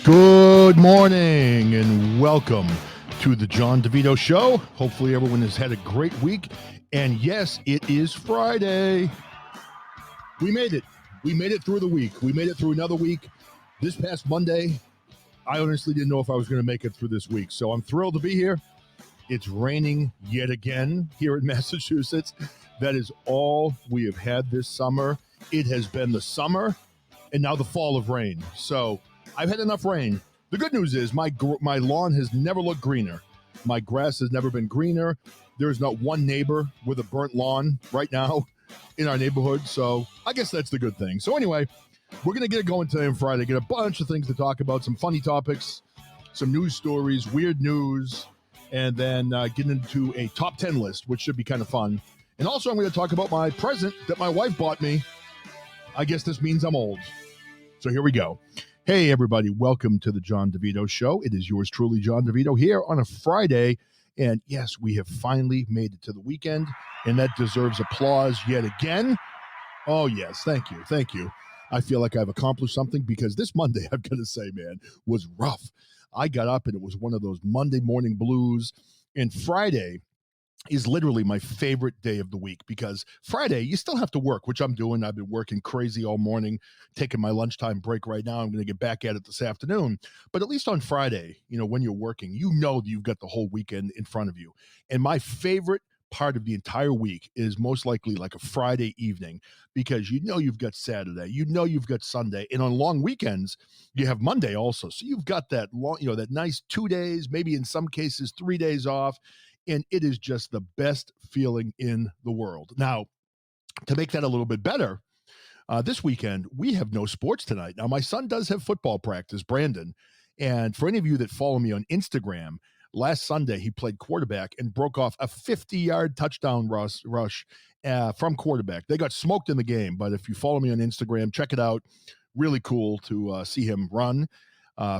Good morning and welcome to the John DeVito Show. Hopefully everyone has had a great week. And yes, it is Friday. We made it. We made it through the week. We made it through another week. This past Monday, I honestly didn't know if I was going to make it through this week. So I'm thrilled to be here. It's raining yet again here in Massachusetts. That is all we have had this summer. It has been the summer and now the fall of rain. So I've had enough rain. The good news is my lawn has never looked greener. My grass has never been greener. There's not one neighbor with a burnt lawn right now in our neighborhood. So I guess that's the good thing. So anyway, we're going to get it going today on Friday. Get a bunch of things to talk about, some funny topics, some news stories, weird news, and then get into a top 10 list, which should be kind of fun. And also I'm going to talk about my present that my wife bought me. I guess this means I'm old. So here we go. Hey, everybody. Welcome to the John DeVito Show. It is yours truly, John DeVito, here on a Friday. And yes, we have finally made it to the weekend, and that deserves applause yet again. Oh, yes. Thank you. Thank you. I feel like I've accomplished something because this Monday, I've got to say, man, was rough. I got up, and it was one of those Monday morning blues. And Friday is literally my favorite day of the week because Friday, you still have to work, which I'm doing. I've been working crazy all morning, taking my lunchtime break right now. I'm going to get back at it this afternoon. But at least on Friday, when you're working, that you've got the whole weekend in front of you. And my favorite part of the entire week is most likely like a Friday evening because you've got Saturday, you've got Sunday, and on long weekends you have Monday also. So you've got that long, that nice 2 days, maybe in some cases 3 days off. And it is just the best feeling in the world. Now, to make that a little bit better, this weekend, we have no sports tonight. Now, my son does have football practice, Brandon. And for any of you that follow me on Instagram, last Sunday, he played quarterback and broke off a 50-yard touchdown rush from quarterback. They got smoked in the game, but if you follow me on Instagram, check it out. Really cool to see him run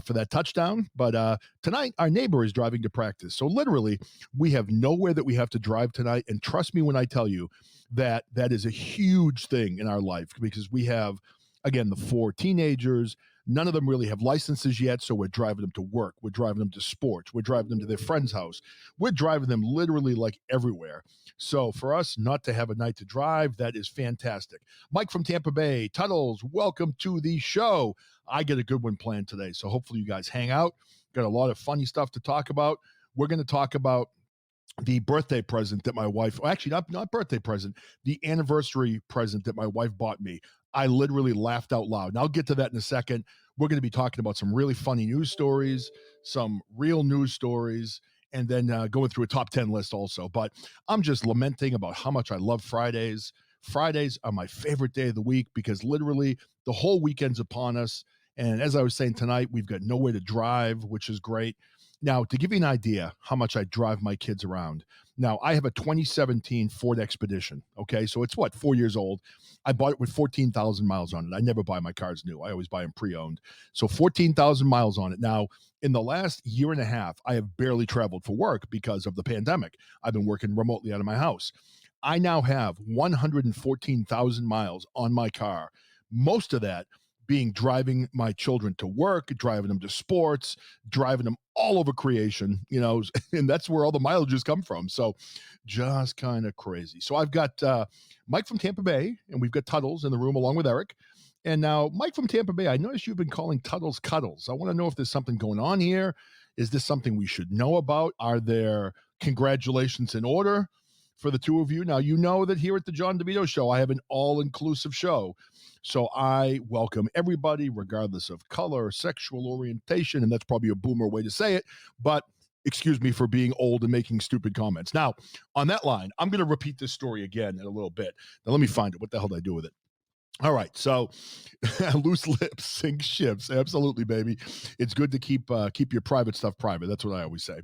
for that touchdown. But tonight, our neighbor is driving to practice. So literally, we have nowhere that we have to drive tonight. And trust me when I tell you that that is a huge thing in our life because we have, again, the 4 teenagers. None of them really have licenses yet, so we're driving them to work. We're driving them to sports. We're driving them to their friend's house. We're driving them literally like everywhere. So for us not to have a night to drive, that is fantastic. Mike from Tampa Bay, Tuddles, welcome to the show. I get a good one planned today, so hopefully you guys hang out. Got a lot of funny stuff to talk about. We're going to talk about the birthday present that my wife, actually not birthday present, the anniversary present that my wife bought me. I literally laughed out loud. And I'll get to that in a second. We're going to be talking about some really funny news stories, some real news stories, and then going through a top 10 list also. But I'm just lamenting about how much I love Fridays. Fridays are my favorite day of the week because literally the whole weekend's upon us. And as I was saying tonight, we've got nowhere to drive, which is great. Now, to give you an idea how much I drive my kids around. Now, I have a 2017 Ford Expedition, okay? So it's 4 years old. I bought it with 14,000 miles on it. I never buy my cars new. I always buy them pre-owned. So 14,000 miles on it. Now, in the last year and a half, I have barely traveled for work because of the pandemic. I've been working remotely out of my house. I now have 114,000 miles on my car. Most of that being driving my children to work, driving them to sports, driving them all over creation, and that's where all the mileages come from. So just kind of crazy. So I've got Mike from Tampa Bay, and we've got Tuddles in the room along with Eric. And now, Mike from Tampa Bay, I noticed you've been calling Tuddles Cuddles. I want to know if there's something going on here. Is this something we should know about? Are there congratulations in order for the two of you? Now, you know that here at the John DeVito Show, I have an all-inclusive show. So I welcome everybody, regardless of color, sexual orientation, and that's probably a boomer way to say it, but excuse me for being old and making stupid comments. Now, on that line, I'm going to repeat this story again in a little bit. Now, let me find it. What the hell did I do with it? All right, so loose lips sink ships. Absolutely, baby. It's good to keep your private stuff private. That's what I always say.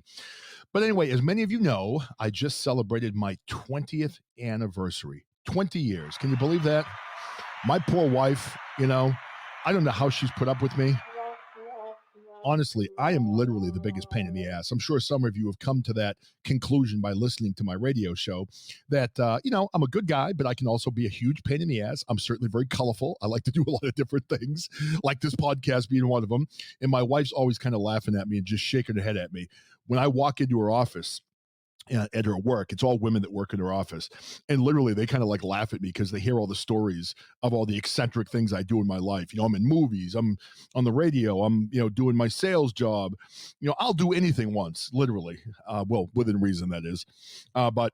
But anyway, as many of you know, I just celebrated my 20th anniversary. 20 years. Can you believe that? My poor wife, I don't know how she's put up with me. honestly, I am literally the biggest pain in the ass. I'm sure some of you have come to that conclusion by listening to my radio show that, I'm a good guy, but I can also be a huge pain in the ass. I'm certainly very colorful. I like to do a lot of different things, like this podcast being one of them. And my wife's always kind of laughing at me and just shaking her head at me. When I walk into her office, at her work, it's all women that work in her office, and literally they kind of like laugh at me because they hear all the stories of all the eccentric things I do in my life. I'm in movies, I'm on the radio, I'm doing my sales job. I'll do anything once, literally, well, within reason, that is. But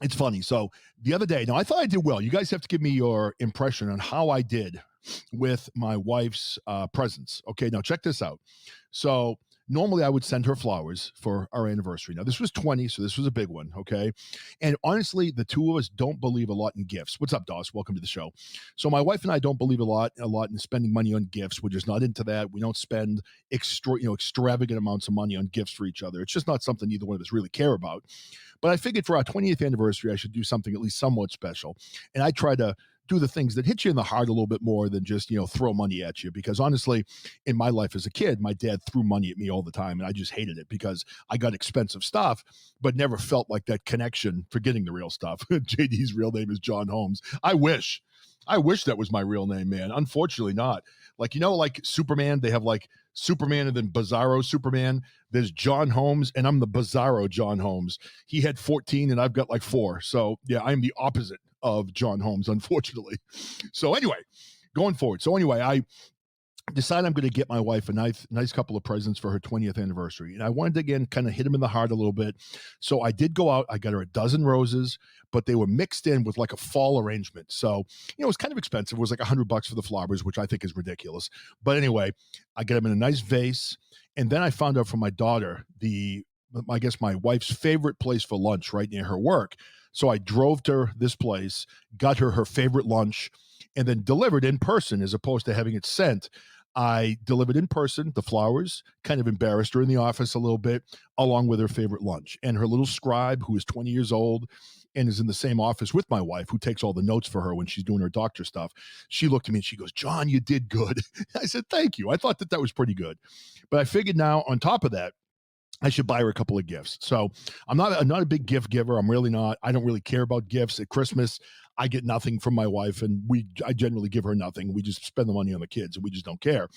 it's funny. So the other day, now I thought I did well. You guys have to give me your impression on how I did with my wife's presents. Okay, now check this out. So normally I would send her flowers for our anniversary. Now this was 20, so this was a big one. Okay, and honestly, the two of us don't believe a lot in gifts. What's up, Doss? Welcome to the show. So my wife and I don't believe a lot in spending money on gifts. We're just not into that. We don't spend extravagant amounts of money on gifts for each other. It's just not something either one of us really care about. But I figured for our 20th anniversary, I should do something at least somewhat special. And I try to do the things that hit you in the heart a little bit more than just, throw money at you. Because honestly, in my life as a kid, my dad threw money at me all the time. And I just hated it because I got expensive stuff, but never felt like that connection for getting the real stuff. JD's real name is John Holmes. I wish that was my real name, man. Unfortunately not. Like Superman, they have like Superman and then Bizarro Superman. There's John Holmes, and I'm the Bizarro John Holmes. He had 14 and I've got like 4. So yeah, I'm the opposite of John Holmes, unfortunately. So anyway, going forward. So anyway, I decide I'm going to get my wife a nice couple of presents for her 20th anniversary. And I wanted to, again, kind of hit him in the heart a little bit. So I did go out. I got her a dozen roses, but they were mixed in with like a fall arrangement. So, it was kind of expensive. It was like $100 for the flowers, which I think is ridiculous. But anyway, I get them in a nice vase. And then I found out from my daughter, I guess my wife's favorite place for lunch right near her work. So I drove to this place, got her favorite lunch, and then delivered in person as opposed to having it sent. I delivered in person the flowers, kind of embarrassed her in the office a little bit, along with her favorite lunch. And her little scribe, who is 20 years old and is in the same office with my wife, who takes all the notes for her when she's doing her doctor stuff, she looked at me and she goes, "John, you did good." I said, "Thank you." I thought that was pretty good. But I figured now, on top of that, I should buy her a couple of gifts. So I'm not a big gift giver. I'm really not. I don't really care about gifts. At Christmas, I get nothing from my wife, and I generally give her nothing. We just spend the money on the kids, and we just don't care.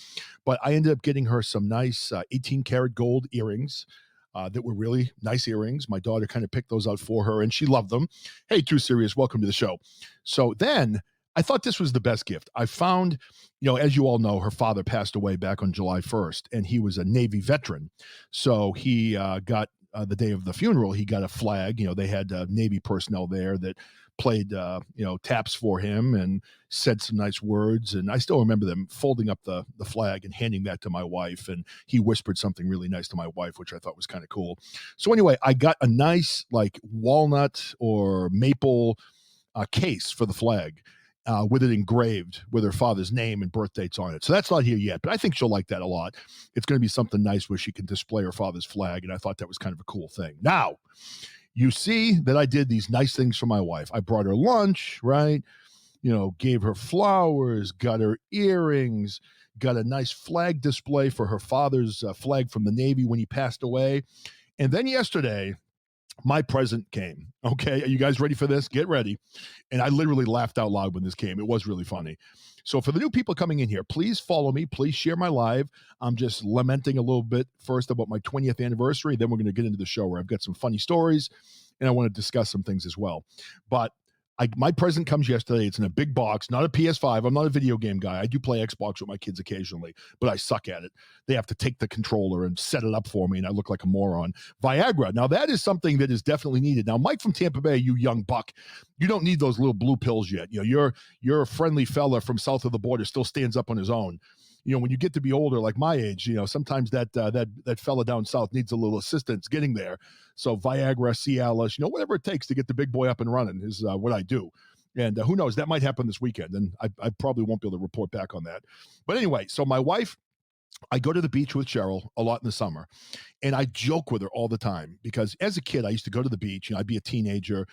But I ended up getting her some nice 18 karat gold earrings. That were really nice earrings. My daughter kind of picked those out for her, and she loved them. Hey, Too Serious, welcome to the show. So then I thought this was the best gift. I found, as you all know, her father passed away back on July 1st, and he was a Navy veteran. So he got the day of the funeral, he got a flag. They had Navy personnel there that played, taps for him and said some nice words. And I still remember them folding up the flag and handing that to my wife. And he whispered something really nice to my wife, which I thought was kind of cool. So anyway, I got a nice like walnut or maple case for the flag. With it engraved with her father's name and birth dates on it. So that's not here yet, but I think she'll like that a lot. It's going to be something nice where she can display her father's flag, and I thought that was kind of a cool thing. Now, you see that I did these nice things for my wife. I brought her lunch, right? Gave her flowers, got her earrings, got a nice flag display for her father's flag from the Navy when he passed away. And then yesterday, my present came. Okay. Are you guys ready for this? Get ready. And I literally laughed out loud when this came. It was really funny. So for the new people coming in here, please follow me. Please share my live. I'm just lamenting a little bit first about my 20th anniversary. Then we're going to get into the show where I've got some funny stories and I want to discuss some things as well. But my present comes yesterday. It's in a big box, not a PS5. I'm not a video game guy. I do play Xbox with my kids occasionally, but I suck at it. They have to take the controller and set it up for me, and I look like a moron. Viagra. Now, that is something that is definitely needed. Now, Mike from Tampa Bay, you young buck, you don't need those little blue pills yet. You're a friendly fella from south of the border, still stands up on his own. When you get to be older, like my age, sometimes that fella down south needs a little assistance getting there. So Viagra, Cialis, whatever it takes to get the big boy up and running is what I do. And who knows, that might happen this weekend. And I probably won't be able to report back on that. But anyway, so my wife I go to the beach with Cheryl a lot in the summer, and I joke with her all the time because as a kid, I used to go to the beach. I'd be a teenager,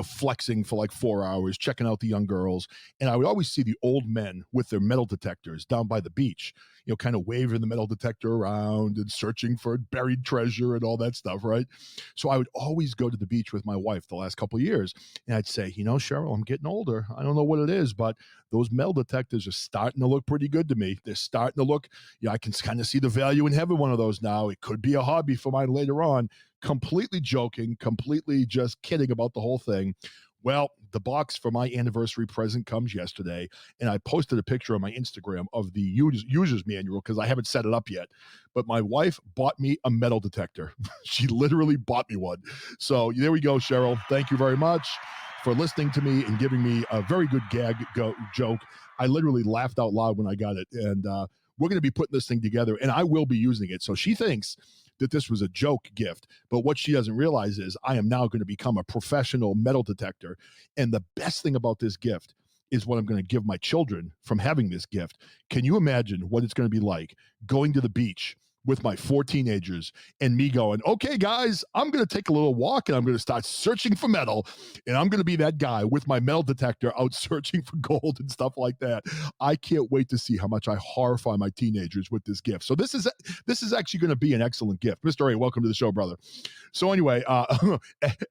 flexing for like 4 hours, checking out the young girls. And I would always see the old men with their metal detectors down by the beach, kind of waving the metal detector around and searching for buried treasure and all that stuff, right? So I would always go to the beach with my wife the last couple of years. And I'd say, Cheryl, I'm getting older. I don't know what it is, but those metal detectors are starting to look pretty good to me. They're starting to look, I can kind of see the value in having one of those now. It could be a hobby for mine later on. Completely joking, completely just kidding about the whole thing. Well, the box for my anniversary present comes yesterday, and I posted a picture on my Instagram of the user's manual because I haven't set it up yet. But my wife bought me a metal detector. She literally bought me one. So there we go, Cheryl. Thank you very much for listening to me and giving me a very good joke. I literally laughed out loud when I got it, and we're going to be putting this thing together, and I will be using it. So she thinks that this was a joke gift, but what she doesn't realize is I am now going to become a professional metal detector. And the best thing about this gift is what I'm going to give my children from having this gift. Can you imagine what it's going to be like going to the beach with my 4 teenagers and me going, okay, guys, I'm going to take a little walk and I'm going to start searching for metal. And I'm going to be that guy with my metal detector out searching for gold and stuff like that. I can't wait to see how much I horrify my teenagers with this gift. So this is actually going to be an excellent gift. Mr. A, welcome to the show, brother. So anyway,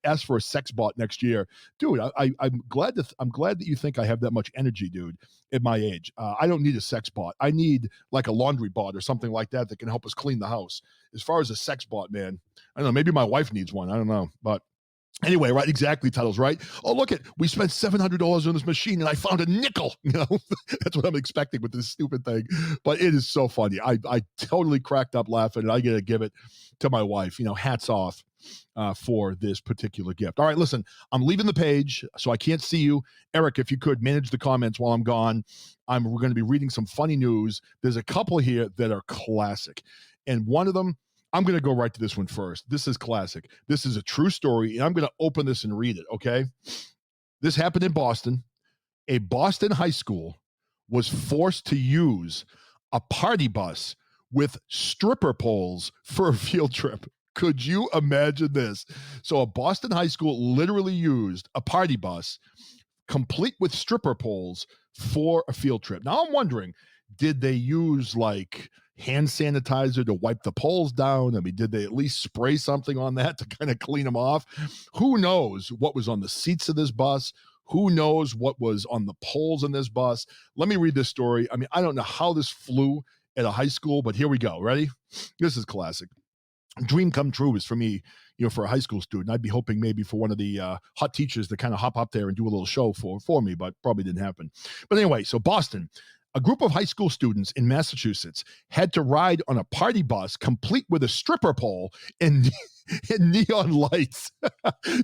as for a sex bot next year, dude, I'm glad that you think I have that much energy, dude, at my age. I don't need a sex bot. I need like a laundry bot or something like that can help us clean the house. As far as a sex bot, man, I don't know. Maybe my wife needs one. I don't know. But anyway, right? Exactly, Tuddles, right? Oh, look we spent $700 on this machine and I found a nickel. That's what I'm expecting with this stupid thing. But it is so funny. I totally cracked up laughing, and I got to give it to my wife. Hats off for this particular gift. All right, listen, I'm leaving the page, so I can't see you. Eric, if you could manage the comments while I'm gone. We're going to be reading some funny news. There's a couple here that are classic. And one of them, I'm going to go right to this one first. This is classic. This is a true story, and I'm going to open this and read it, okay? This happened in Boston. A Boston high school was forced to use a party bus with stripper poles for a field trip. Could you imagine this? So a Boston high school literally used a party bus complete with stripper poles for a field trip. Now I'm wondering, did they use like hand sanitizer to wipe the poles down? I mean, did they at least spray something on that to kind of clean them off? Who knows what was on the seats of this bus? Who knows what was on the poles in this bus? Let me read this story. I mean, I don't know how this flew at a high school, but here we go. Ready? This is classic. Dream come true is for me, for a high school student. I'd be hoping maybe for one of the hot teachers to kind of hop up there and do a little show for me, but probably didn't happen. But anyway, so Boston, a group of high school students in Massachusetts had to ride on a party bus complete with a stripper pole and neon lights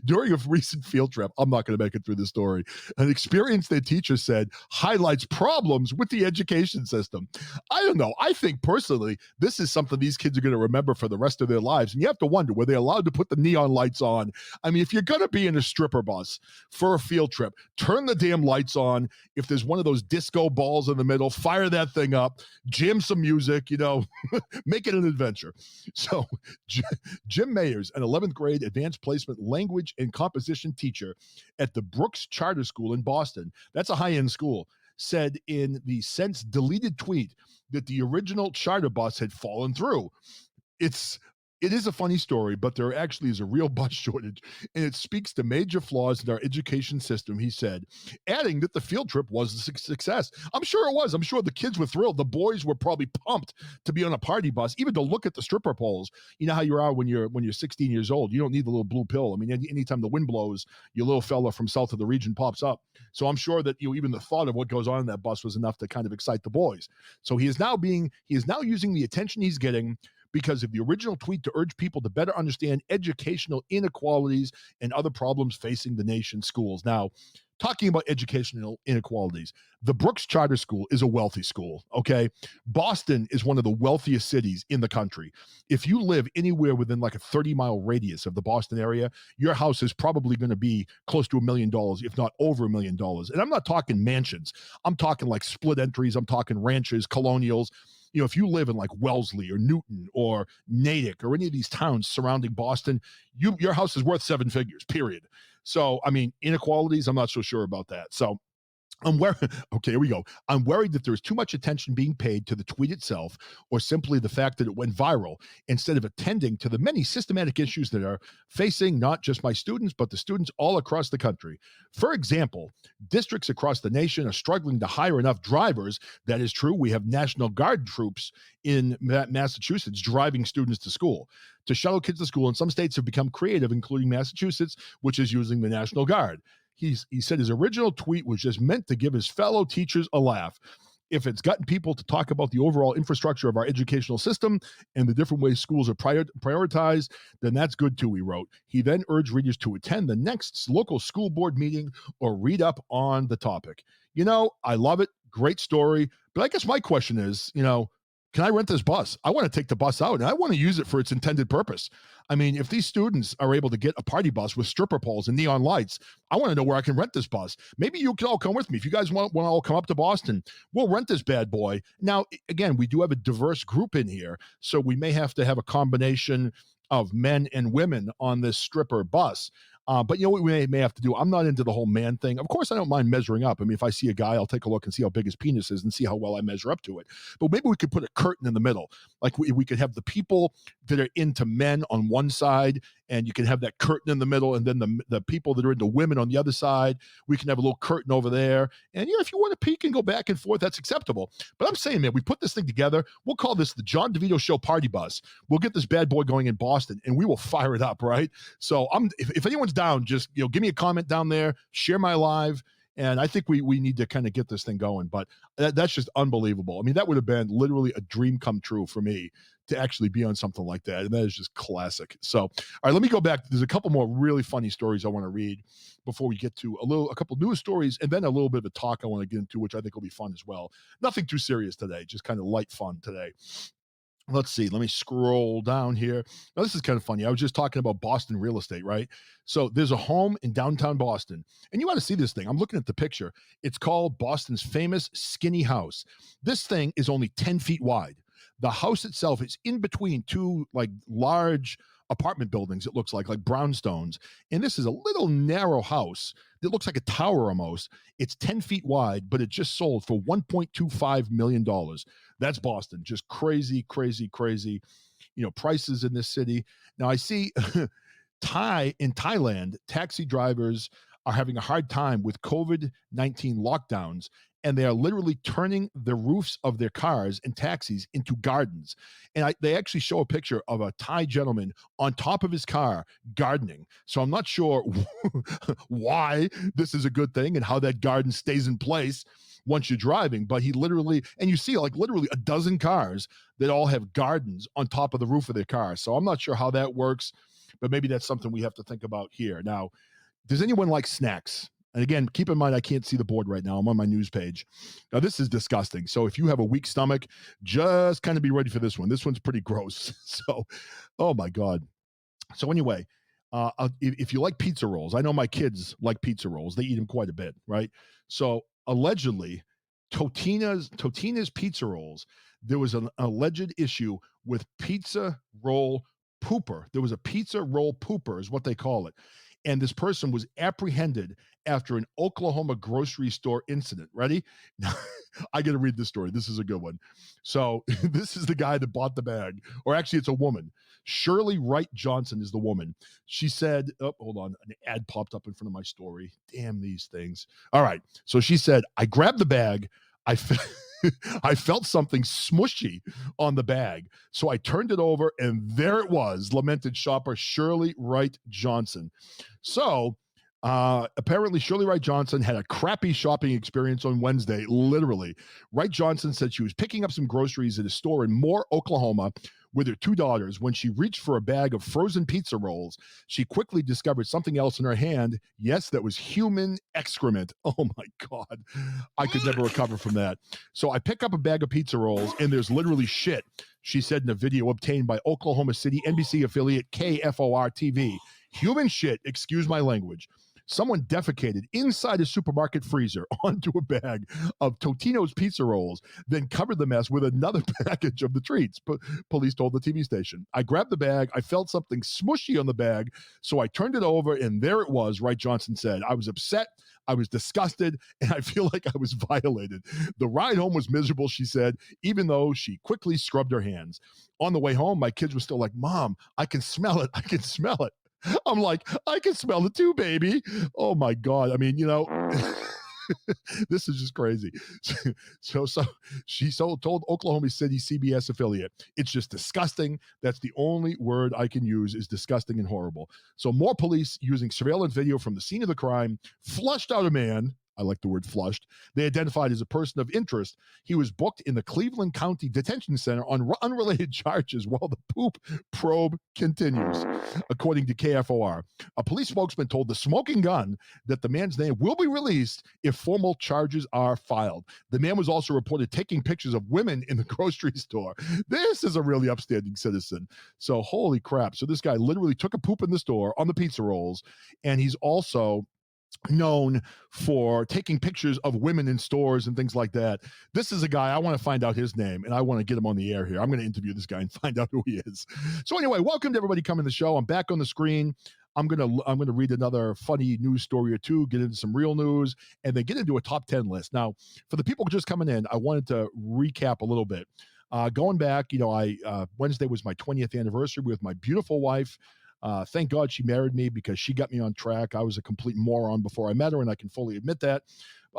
during a recent field trip. I'm not going to make it through the story. An experience, their teacher said, highlights problems with the education system. I don't know. I think personally, this is something these kids are going to remember for the rest of their lives. And you have to wonder, were they allowed to put the neon lights on? I mean, if you're going to be in a stripper bus for a field trip, turn the damn lights on. If there's one of those disco balls in the middle, fire that thing up, jam some music, make it an adventure. So Jim Mayer, an 11th grade advanced placement language and composition teacher at the Brooks Charter School in Boston, that's a high-end school, said in the since deleted tweet that the original charter bus had fallen through. It is a funny story, but there actually is a real bus shortage, and it speaks to major flaws in our education system, he said, adding that the field trip was a success. I'm sure it was. I'm sure the kids were thrilled. The boys were probably pumped to be on a party bus, even to look at the stripper poles. You know how you are when you're 16 years old. You don't need the little blue pill. I mean, anytime the wind blows, your little fella from south of the region pops up. So I'm sure that even the thought of what goes on in that bus was enough to kind of excite the boys. So he is now using the attention he's getting because of the original tweet to urge people to better understand educational inequalities and other problems facing the nation's schools. Now, talking about educational inequalities, the Brooks Charter School is a wealthy school, okay? Boston is one of the wealthiest cities in the country. If you live anywhere within like a 30-mile radius of the Boston area, your house is probably going to be close to $1 million, if not over $1 million. And I'm not talking mansions. I'm talking like split entries. I'm talking ranches, colonials. if you live in like Wellesley or Newton or Natick or any of these towns surrounding Boston, your house is worth 7 figures, period. So, I mean, inequalities, I'm not so sure about that. So I'm worried. Okay, here we go. I'm worried that there's too much attention being paid to the tweet itself or simply the fact that it went viral instead of attending to the many systematic issues that are facing not just my students, but the students all across the country. For example, districts across the nation are struggling to hire enough drivers. That is true. We have National Guard troops in Massachusetts driving students to school, to shuttle kids to school. And some states have become creative, including Massachusetts, which is using the National Guard. He said his original tweet was just meant to give his fellow teachers a laugh. If it's gotten people to talk about the overall infrastructure of our educational system and the different ways schools are prioritized, then that's good too, he wrote. He then urged readers to attend the next local school board meeting or read up on the topic. I love it. Great story. But I guess my question is, can I rent this bus? I want to take the bus out and I want to use it for its intended purpose. I mean, if these students are able to get a party bus with stripper poles and neon lights, I want to know where I can rent this bus. Maybe you can all come with me. If you guys want to all come up to Boston, we'll rent this bad boy. Now, again, we do have a diverse group in here, so we may have to have a combination of men and women on this stripper bus. But you know what we may have to do? I'm not into the whole man thing. Of course, I don't mind measuring up. I mean, if I see a guy, I'll take a look and see how big his penis is and see how well I measure up to it. But maybe we could put a curtain in the middle. Like we could have the people that are into men on one side, and you can have that curtain in the middle, and then the people that are into women on the other side. We can have a little curtain over there. And if you want to peek and go back and forth, that's acceptable. But I'm saying, man, we put this thing together. We'll call this the John DeVito Show Party Bus. We'll get this bad boy going in Boston, and we will fire it up, right? So if anyone's down, just give me a comment down there, share my live, and I think we need to kind of get this thing going. But that's just unbelievable. I mean, that would have been literally a dream come true for me to actually be on something like that, and that is just classic. So, all right, let me go back. There's a couple more really funny stories I want to read before we get to a couple news stories, and then a little bit of a talk I want to get into, which I think will be fun as well. Nothing too serious today, just kind of light fun today. Let's see. Let me scroll down here. Now, this is kind of funny. I was just talking about Boston real estate, right? So there's a home in downtown Boston, and you want to see this thing. I'm looking at the picture. It's called Boston's famous skinny house. This thing is only 10 feet wide. The house itself is in between two like large apartment buildings, it looks like brownstones. And this is a little narrow house that looks like a tower almost. It's 10 feet wide, but it just sold for $1.25 million. That's Boston. Just crazy, crazy, crazy, prices in this city. Now I see in Thailand, taxi drivers are having a hard time with COVID-19 lockdowns, and they are literally turning the roofs of their cars and taxis into gardens. And they actually show a picture of a Thai gentleman on top of his car gardening. So I'm not sure why this is a good thing and how that garden stays in place once you're driving, but he literally, and you see literally a dozen cars that all have gardens on top of the roof of their car. So I'm not sure how that works, but maybe that's something we have to think about here. Now, does anyone like snacks? And again, keep in mind, I can't see the board right now. I'm on my news page. Now, this is disgusting. So if you have a weak stomach, just kind of be ready for this one. This one's pretty gross. So, oh my God. So anyway, if you like pizza rolls, I know my kids like pizza rolls. They eat them quite a bit, right? So allegedly, Totina's Pizza Rolls, there was an alleged issue with pizza roll pooper. There was a pizza roll pooper is what they call it. And this person was apprehended after an Oklahoma grocery store incident. Ready? Now, I got to read this story. This is a good one. So this is the guy that bought the bag, or actually it's a woman. Shirley Wright Johnson is the woman. She said, oh, hold on. An ad popped up in front of my story. Damn these things. All right. So she said, I grabbed the bag. I felt something smushy on the bag. So I turned it over and there it was, lamented shopper Shirley Wright Johnson. So apparently Shirley Wright Johnson had a crappy shopping experience on Wednesday, literally. Wright Johnson said she was picking up some groceries at a store in Moore, Oklahoma, with her two daughters. When she reached for a bag of frozen pizza rolls, she quickly discovered something else in her hand. Yes, that was human excrement. Oh my God. I could never recover from that. So I pick up a bag of pizza rolls and there's literally shit, she said in a video obtained by Oklahoma City NBC affiliate KFOR TV. Human shit, excuse my language. Someone defecated inside a supermarket freezer onto a bag of Totino's pizza rolls, then covered the mess with another package of the treats, police told the TV station. I grabbed the bag. I felt something smushy on the bag, so I turned it over, and there it was, Wright Johnson said. I was upset. I was disgusted, and I feel like I was violated. The ride home was miserable, she said, even though she quickly scrubbed her hands. On the way home, my kids were still like, Mom, I can smell it. I can smell it. I'm like, I can smell it too, baby. Oh, my God. I mean, this is just crazy. So she told Oklahoma City CBS affiliate, it's just disgusting. That's the only word I can use, is disgusting and horrible. So more police, using surveillance video from the scene of the crime, flushed out a man. I like the word flushed. They identified as a person of interest. He was booked in the Cleveland County Detention Center on unrelated charges while the poop probe continues, according to KFOR. A police spokesman told the Smoking Gun that the man's name will be released if formal charges are filed. The man was also reported taking pictures of women in the grocery store. This is a really upstanding citizen. So holy crap. So this guy literally took a poop in the store on the pizza rolls, and he's also known for taking pictures of women in stores and things like that. This is a guy, I want to find out his name, and I want to get him on the air here. I'm going to interview this guy and find out who he is. So anyway, welcome to everybody coming to the show. I'm back on the screen. I'm gonna read another funny news story or two, get into some real news, and then get into a top 10 list. Now, for the people just coming in, I wanted to recap a little bit. Going back, Wednesday was my 20th anniversary with my beautiful wife. Thank God she married me, because she got me on track. I was a complete moron before I met her, and I can fully admit that.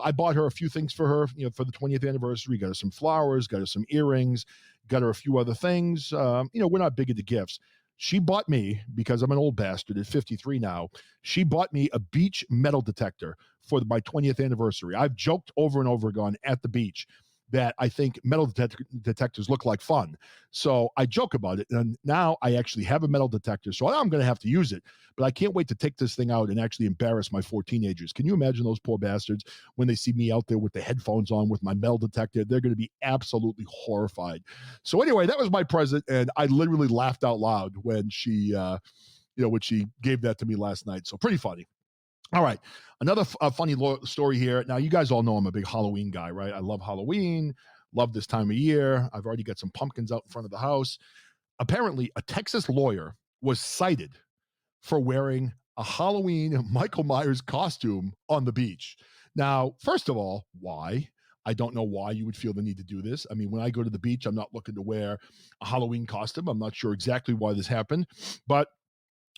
I bought her a few things for her, for the 20th anniversary. Got her some flowers, got her some earrings, got her a few other things. We're not big into gifts. She bought me, because I'm an old bastard at 53 now, she bought me a beach metal detector for my 20th anniversary. I've joked over and over again at the beach that I think metal detectors look like fun. So I joke about it. And now I actually have a metal detector. So I'm going to have to use it. But I can't wait to take this thing out and actually embarrass my 4 teenagers. Can you imagine those poor bastards when they see me out there with the headphones on with my metal detector? They're going to be absolutely horrified. So anyway, that was my present. And I literally laughed out loud when she gave that to me last night. So pretty funny. All right. Another funny story here. Now, you guys all know I'm a big Halloween guy, right? I love Halloween, love this time of year. I've already got some pumpkins out in front of the house. Apparently, a Texas lawyer was cited for wearing a Halloween Michael Myers costume on the beach. Now, first of all, why? I don't know why you would feel the need to do this. I mean, when I go to the beach, I'm not looking to wear a Halloween costume. I'm not sure exactly why this happened, but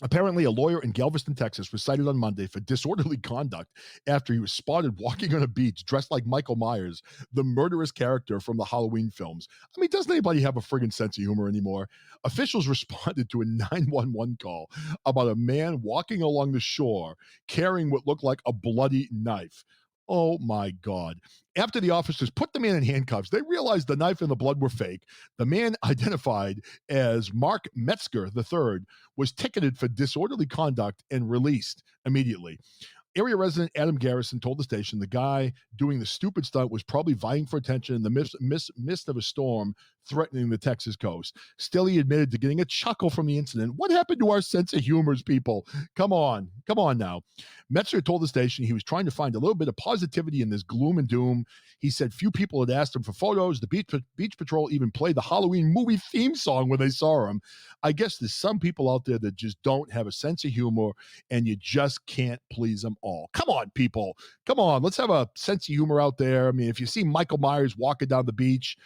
apparently, a lawyer in Galveston, Texas, was cited on Monday for disorderly conduct after he was spotted walking on a beach dressed like Michael Myers, the murderous character from the Halloween films. I mean, doesn't anybody have a friggin' sense of humor anymore? Officials responded to a 911 call about a man walking along the shore carrying what looked like a bloody knife. Oh my God. After the officers put the man in handcuffs, they realized the knife and the blood were fake. The man, identified as Mark Metzger III, was ticketed for disorderly conduct and released immediately. Area resident Adam Garrison told the station the guy doing the stupid stunt was probably vying for attention in the midst of a storm threatening the Texas coast. Still, he admitted to getting a chuckle from the incident. What happened to our sense of humor, people? Come on now. Metzger told the station he was trying to find a little bit of positivity in this gloom and doom. He said few people had asked him for photos. The Beach Patrol even played the Halloween movie theme song when they saw him. I guess there's some people out there that just don't have a sense of humor, and you just can't please them all. Come on, people. Come on. Let's have a sense of humor out there. I mean, if you see Michael Myers walking down the beach,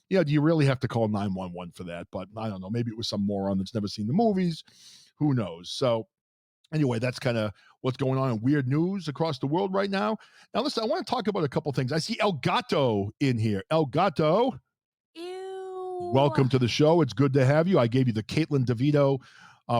do you really have to call 911 for that? But I don't know. Maybe it was some moron that's never seen the movies. Who knows? So anyway, that's kind of what's going on in weird news across the world right now. Now, listen, I want to talk about a couple things. I see El Gato in here. El Gato. Ew. Welcome to the show. It's good to have you. I gave you the Caitlin DeVito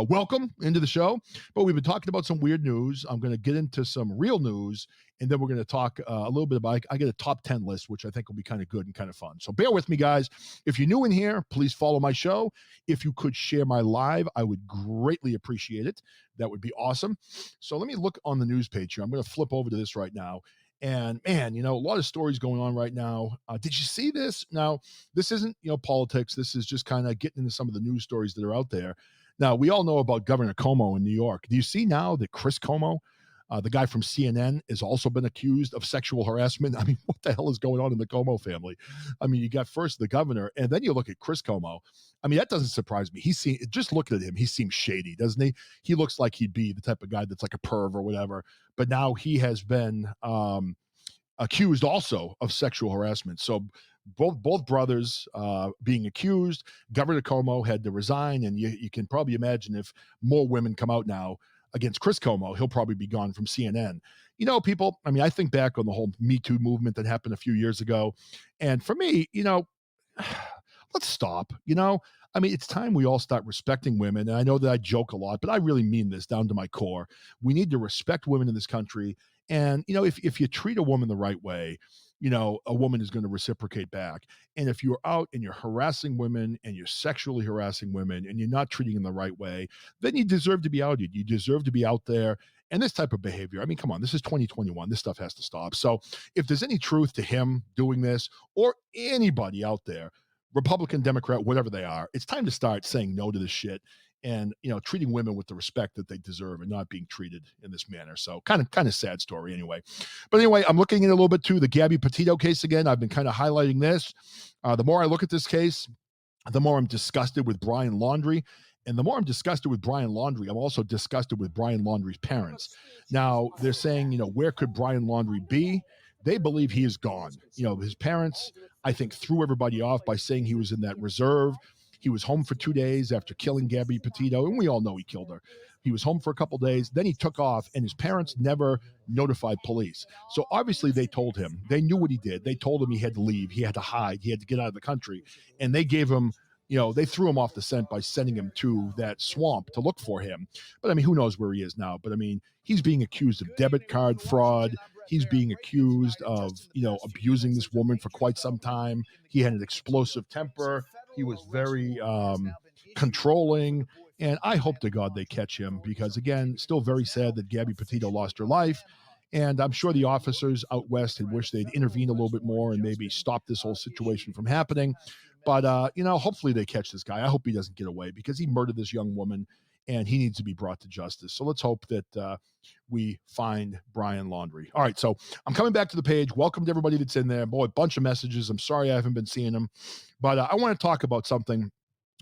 welcome into the show. But we've been talking about some weird news. I'm going to get into some real news, and then we're going to talk a little bit about, I get a top 10 list, which I think will be kind of good and kind of fun. So bear with me, guys. If you're new in here, please follow my show. If you could share my live, I would greatly appreciate it. That would be awesome. So let me look on the news page here. I'm going to flip over to this right now. And man, a lot of stories going on right now. Did you see this? Now, this isn't, politics. This is just kind of getting into some of the news stories that are out there. Now, we all know about Governor Cuomo in New York. Do you see now that Chris Cuomo, The guy from CNN has also been accused of sexual harassment. I mean, what the hell is going on in the Cuomo family? I mean, you got first the governor, and then you look at Chris Cuomo. I mean, that doesn't surprise me. Just looking at him, he seems shady, doesn't he? He looks like he'd be the type of guy that's like a perv or whatever. But now he has been accused also of sexual harassment. So both brothers being accused. Governor Cuomo had to resign, and you can probably imagine if more women come out now against Chris Cuomo, he'll probably be gone from CNN. You know, people, I mean, I think back on the whole Me Too movement that happened a few years ago. And for me, let's stop. I mean, it's time we all start respecting women. And I know that I joke a lot, but I really mean this down to my core. We need to respect women in this country. And, if you treat a woman the right way, a woman is going to reciprocate back. And if you're out and you're harassing women and you're sexually harassing women and you're not treating them the right way, then you deserve to be outed. You deserve to be out there. And this type of behavior, I mean, come on, this is 2021. This stuff has to stop. So if there's any truth to him doing this or anybody out there, Republican, Democrat, whatever they are, it's time to start saying no to this shit and treating women with the respect that they deserve and not being treated in this manner. So kind of sad story anyway. But anyway, I'm looking at a little bit too the Gabby Petito case again. I've been kind of highlighting this. The more I look at this case, the more I'm disgusted with Brian Laundrie. And the more I'm disgusted with Brian Laundrie, I'm also disgusted with Brian Laundrie's parents. Now, they're saying, where could Brian Laundrie be? They believe he is gone. His parents, I think, threw everybody off by saying he was in that reserve. He was home for 2 days after killing Gabby Petito, and we all know he killed her. He was home for a couple days, then he took off, and his parents never notified police. So obviously they told him. They knew what he did. They told him he had to leave. He had to hide. He had to get out of the country. And they gave him, they threw him off the scent by sending him to that swamp to look for him. But, I mean, who knows where he is now? But, I mean, he's being accused of debit card fraud. He's being accused of, abusing this woman for quite some time. He had an explosive temper. He was very controlling. And I hope to God they catch him because, again, still very sad that Gabby Petito lost her life. And I'm sure the officers out west had wished they'd intervene a little bit more and maybe stop this whole situation from happening. But, hopefully they catch this guy. I hope he doesn't get away because he murdered this young woman and he needs to be brought to justice. So let's hope that we find Brian Laundrie. All right, so I'm coming back to the page. Welcome to everybody that's in there. Boy, a bunch of messages. I'm sorry I haven't been seeing them. But I want to talk about something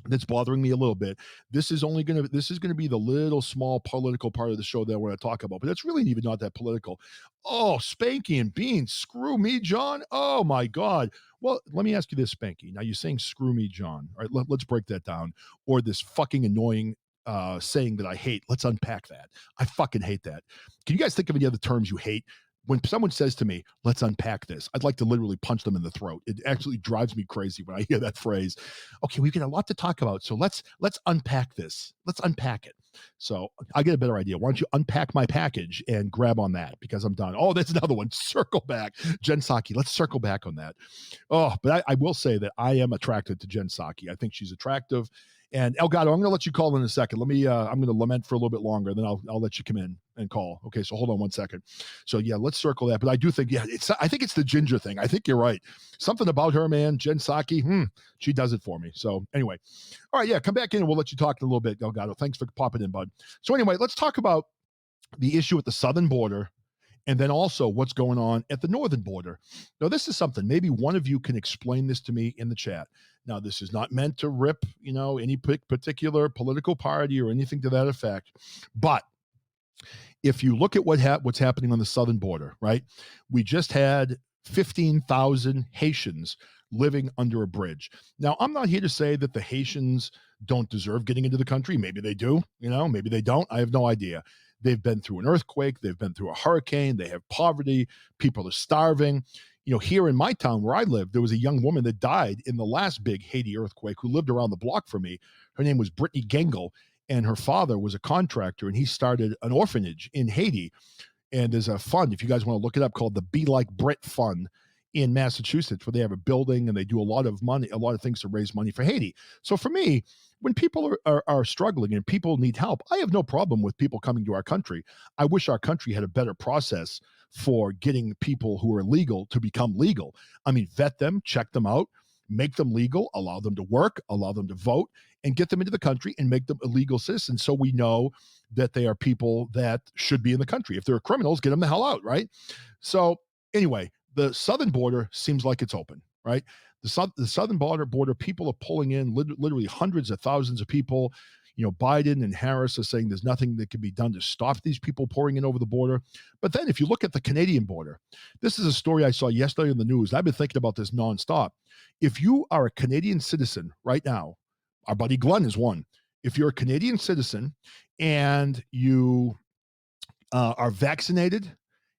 that's bothering me a little bit. This is going to be the little small political part of the show that I want to talk about, but it's really even not that political. Oh, Spanky and Beans, screw me, John. Oh my God. Well, let me ask you this, Spanky. Now you're saying screw me, John. All right, let's break that down. Or this fucking annoying saying that I hate. Let's unpack that. I fucking hate that. Can you guys think of any other terms you hate? When someone says to me, let's unpack this, I'd like to literally punch them in the throat. It actually drives me crazy when I hear that phrase. Okay, we've got a lot to talk about, so let's unpack this. Let's unpack it. So I get a better idea. Why don't you unpack my package and grab on that because I'm done. Oh, that's another one. Circle back. Jen Psaki, let's circle back on that. Oh, but I will say that I am attracted to Jen Psaki. I think she's attractive. And El Gato, I'm going to let you call in a second. I'm going to lament for a little bit longer, then I'll let you come in and call. Okay, so hold on 1 second. So yeah, let's circle that. But I do think, I think it's the ginger thing. I think you're right. Something about her, man, Jen Psaki, she does it for me. So anyway, all right, yeah, come back in and we'll let you talk in a little bit, El Gato. Thanks for popping in, bud. So anyway, let's talk about the issue at the southern border and then also what's going on at the northern border. Now, this is something, maybe one of you can explain this to me in the chat. Now, this is not meant to rip, any particular political party or anything to that effect. But if you look at what's happening on the southern border, right? We just had 15,000 Haitians living under a bridge. Now, I'm not here to say that the Haitians don't deserve getting into the country. Maybe they do, maybe they don't. I have no idea. They've been through an earthquake. They've been through a hurricane. They have poverty. People are starving. Here in my town where I live, there was a young woman that died in the last big Haiti earthquake who lived around the block from me. Her name was Brittany Gengel, and her father was a contractor, and he started an orphanage in Haiti. And there's a fund, if you guys want to look it up, called the Be Like Brit Fund in Massachusetts, where they have a building and they do a lot of things to raise money for Haiti. So for me, when people are struggling and people need help, I have no problem with people coming to our country. I wish our country had a better process for getting people who are legal to become legal. I mean, vet them, check them out, make them legal, allow them to work, allow them to vote, and get them into the country and make them a legal citizen so we know that they are people that should be in the country. If they're criminals, get them the hell out, right? So anyway, the southern border seems like it's open, right? The southern border, people are pulling in literally hundreds of thousands of people. Biden and Harris are saying there's nothing that can be done to stop these people pouring in over the border. But then if you look at the Canadian border, this is a story I saw yesterday in the news. I've been thinking about this nonstop. If you are a Canadian citizen right now, our buddy Glenn is one. If you're a Canadian citizen and you are vaccinated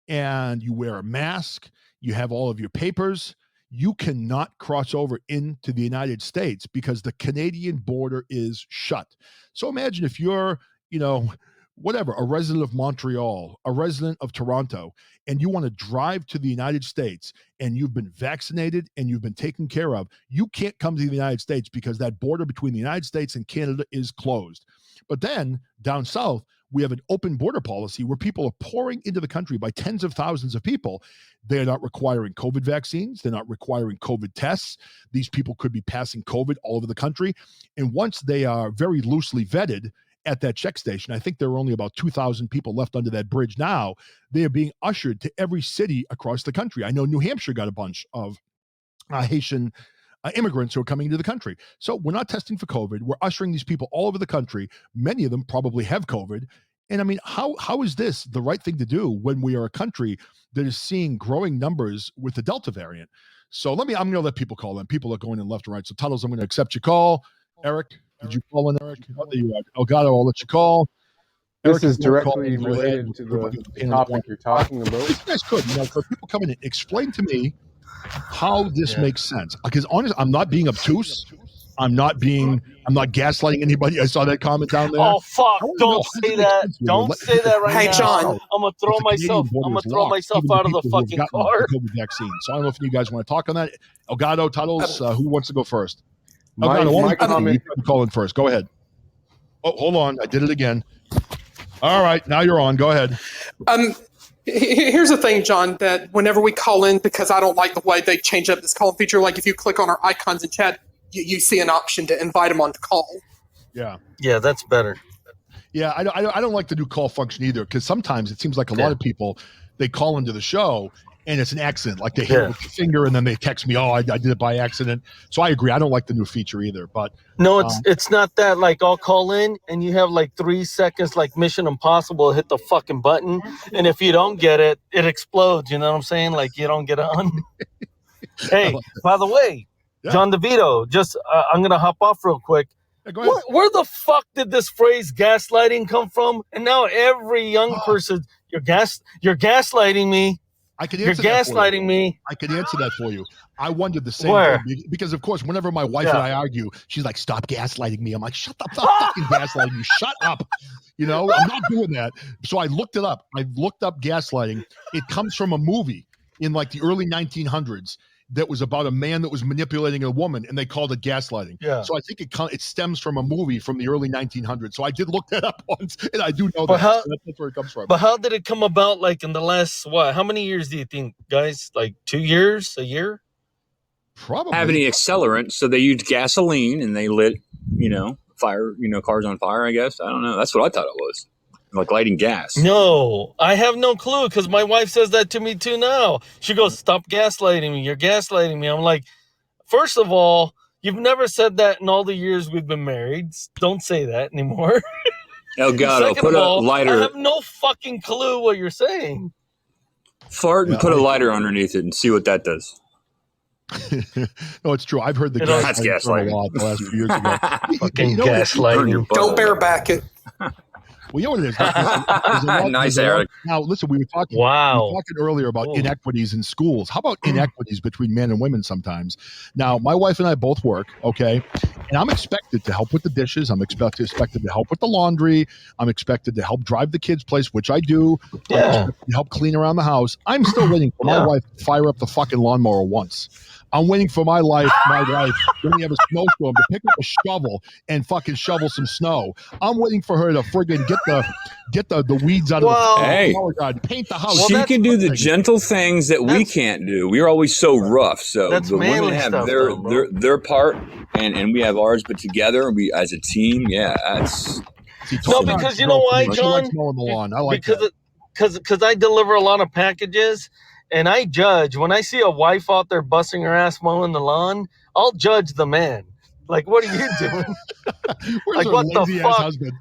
and you wear a mask, you have all of your papers, you cannot cross over into the United States because the Canadian border is shut. So imagine if you're, a resident of Montreal, a resident of Toronto, and you want to drive to the United States and you've been vaccinated and you've been taken care of, you can't come to the United States because that border between the United States and Canada is closed. But then down south, we have an open border policy where people are pouring into the country by tens of thousands of people. They're not requiring COVID vaccines. They're not requiring COVID tests. These people could be passing COVID all over the country. And once they are very loosely vetted at that check station, I think there are only about 2,000 people left under that bridge now. They are being ushered to every city across the country. I know New Hampshire got a bunch of Haitian immigrants who are coming into the country. So we're not testing for COVID. We're ushering these people all over the country. Many of them probably have COVID. And I mean, how is this the right thing to do when we are a country that is seeing growing numbers with the Delta variant? So I'm going to let people call in. People are going in left and right. So Tuddles, I'm going to accept your call. Eric, did you call in, Eric? Oh, there you are. Gato, I'll let you call. This Eric, is directly related to the topic you're talking about. You guys could, for people coming in, explain to me how this makes sense. Because honestly, I'm not being obtuse. I'm not gaslighting anybody. I saw that comment down there. Oh fuck! Don't say that. Don't say that right now. Hey, John. I'm gonna throw myself out of the fucking car. The COVID vaccine. So I don't know if you guys want to talk on that. Elgato, Tuddles, who wants to go first? My comment. You call in first. Go ahead. Oh, hold on. I did it again. All right, now you're on. Go ahead. Here's the thing, John, that whenever we call in, because I don't like the way they change up this call feature, like if you click on our icons in chat, you see an option to invite them on to call. Yeah. Yeah, that's better. Yeah, I don't like the new call function either, because sometimes it seems like a lot of people, they call into the show and it's an accident. Like they hit it with the finger and then they text me, I did it by accident. So I agree. I don't like the new feature either. But no, it's not that. Like I'll call in and you have like 3 seconds, like Mission Impossible, hit the fucking button. And if you don't get it, it explodes. You know what I'm saying? Like you don't get on. Hey, by the way, John DeVito, just I'm going to hop off real quick. Yeah, go ahead. Where the fuck did this phrase gaslighting come from? And now every young person, you're gaslighting me. I could You're answer that for gaslighting you. me. I could answer that for you. I wondered the same Where? thing because, of course, whenever my wife and I argue, she's like, "Stop gaslighting me." I'm like, "Shut up, stop fucking gaslighting me. Shut up." I'm not doing that. So I looked it up. I looked up gaslighting. It comes from a movie in like the early 1900s that was about a man that was manipulating a woman, and they called it gaslighting. Yeah. So I think it stems from a movie from the early 1900s. So I did look that up once, and I do know so that's where it comes from. But how did it come about? Like in the last how many years do you think, guys? Like 2 years, a year? Probably. Have any accelerant, so they used gasoline and they lit, fire, cars on fire. I guess I don't know. That's what I thought it was. Like lighting gas. No, I have no clue because my wife says that to me too now. She goes, "Stop gaslighting me. You're gaslighting me." I'm like, first of all, you've never said that in all the years we've been married. Don't say that anymore. Elgato, put a lighter. I have no fucking clue what you're saying. Fart and put a lighter underneath it and see what that does. No, it's true. I've heard the gaslighting a lot the last few years ago. Fucking gaslighting. Don't bareback it. Well, you know what it is? There's a lot, nice, Eric. Now, listen, we were talking earlier about inequities in schools. How about inequities between men and women sometimes? Now, my wife and I both work, okay? And I'm expected to help with the dishes. I'm expected to help with the laundry. I'm expected to help drive the kids' place, which I do. I'm expected to help clean around the house. I'm still waiting for my wife to fire up the fucking lawnmower once. I'm waiting for my wife, when we have a snowstorm, to pick up a shovel and fucking shovel some snow. I'm waiting for her to friggin' get the weeds out of the flower garden, paint the house. She can do the gentle things that we can't do. We're always so rough. So the women have their part, and we have ours. But together, we as a team, See, No, Tony's because the you know girl for why, me. She likes John? mowing the lawn. I like Because that. because I deliver a lot of packages, and I judge when I see a wife out there busting her ass mowing the lawn. I'll judge the man. Like, what are you doing? Where's Like, her what the lazy ass fuck? husband?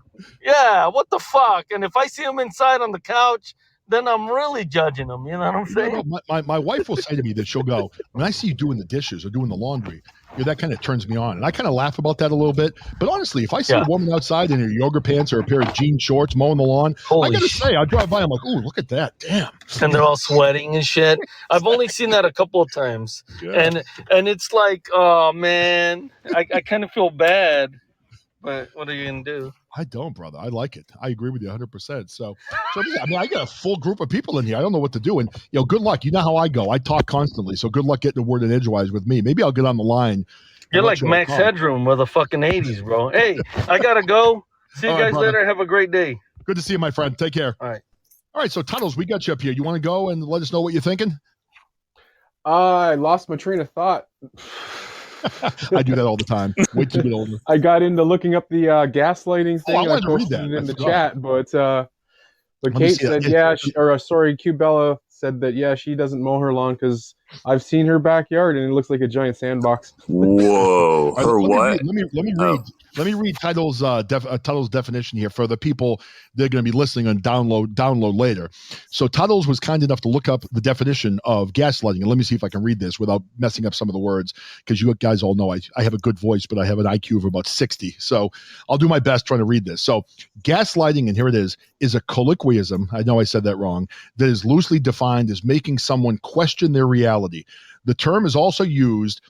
Yeah, what the fuck? And if I see him inside on the couch, then I'm really judging him. You know what I'm saying? No, my wife will say to me that she'll go, when I see you doing the dishes or doing the laundry, that kind of turns me on. And I kind of laugh about that a little bit. But honestly, if I see Yeah. a woman outside in her yoga pants or a pair of jean shorts mowing the lawn, I Holy got to shit. say, I drive by, I'm like, ooh, look at that. Damn. And they're all sweating and shit. I've only seen that a couple of times. Yeah. And it's like, oh man, I kind of feel bad. But what are you gonna do? I don't, brother. I like it. I agree with you 100%. So I mean, I got a full group of people in here. I don't know what to do. And, good luck. You know how I go. I talk constantly. So good luck getting the word in edgewise with me. Maybe I'll get on the line. You're like Max Headroom with the fucking 80s, bro. Hey, I gotta go. See you guys later. Have a great day. Good to see you, my friend. Take care. All right. So Tuddles, we got you up here. You want to go and let us know what you're thinking? I lost my train of thought. I do that all the time. Wait till you get older. I got into looking up the gaslighting thing. I and wanted to read posted that. it in I the forgot. chat, but me Kate see that. said, sorry, Q Bella said that, she doesn't mow her lawn because I've seen her backyard and it looks like a giant sandbox. Whoa. Her what? Let me read Tuddles' Tuddles' definition here for the people that are going to be listening and download later. So Tuddles was kind enough to look up the definition of gaslighting, and let me see if I can read this without messing up some of the words, because you guys all know I have a good voice, but I have an IQ of about 60. So I'll do my best trying to read this. So gaslighting, and here it is a colloquialism, I know I said that wrong, that is loosely defined as making someone question their reality. The term is also used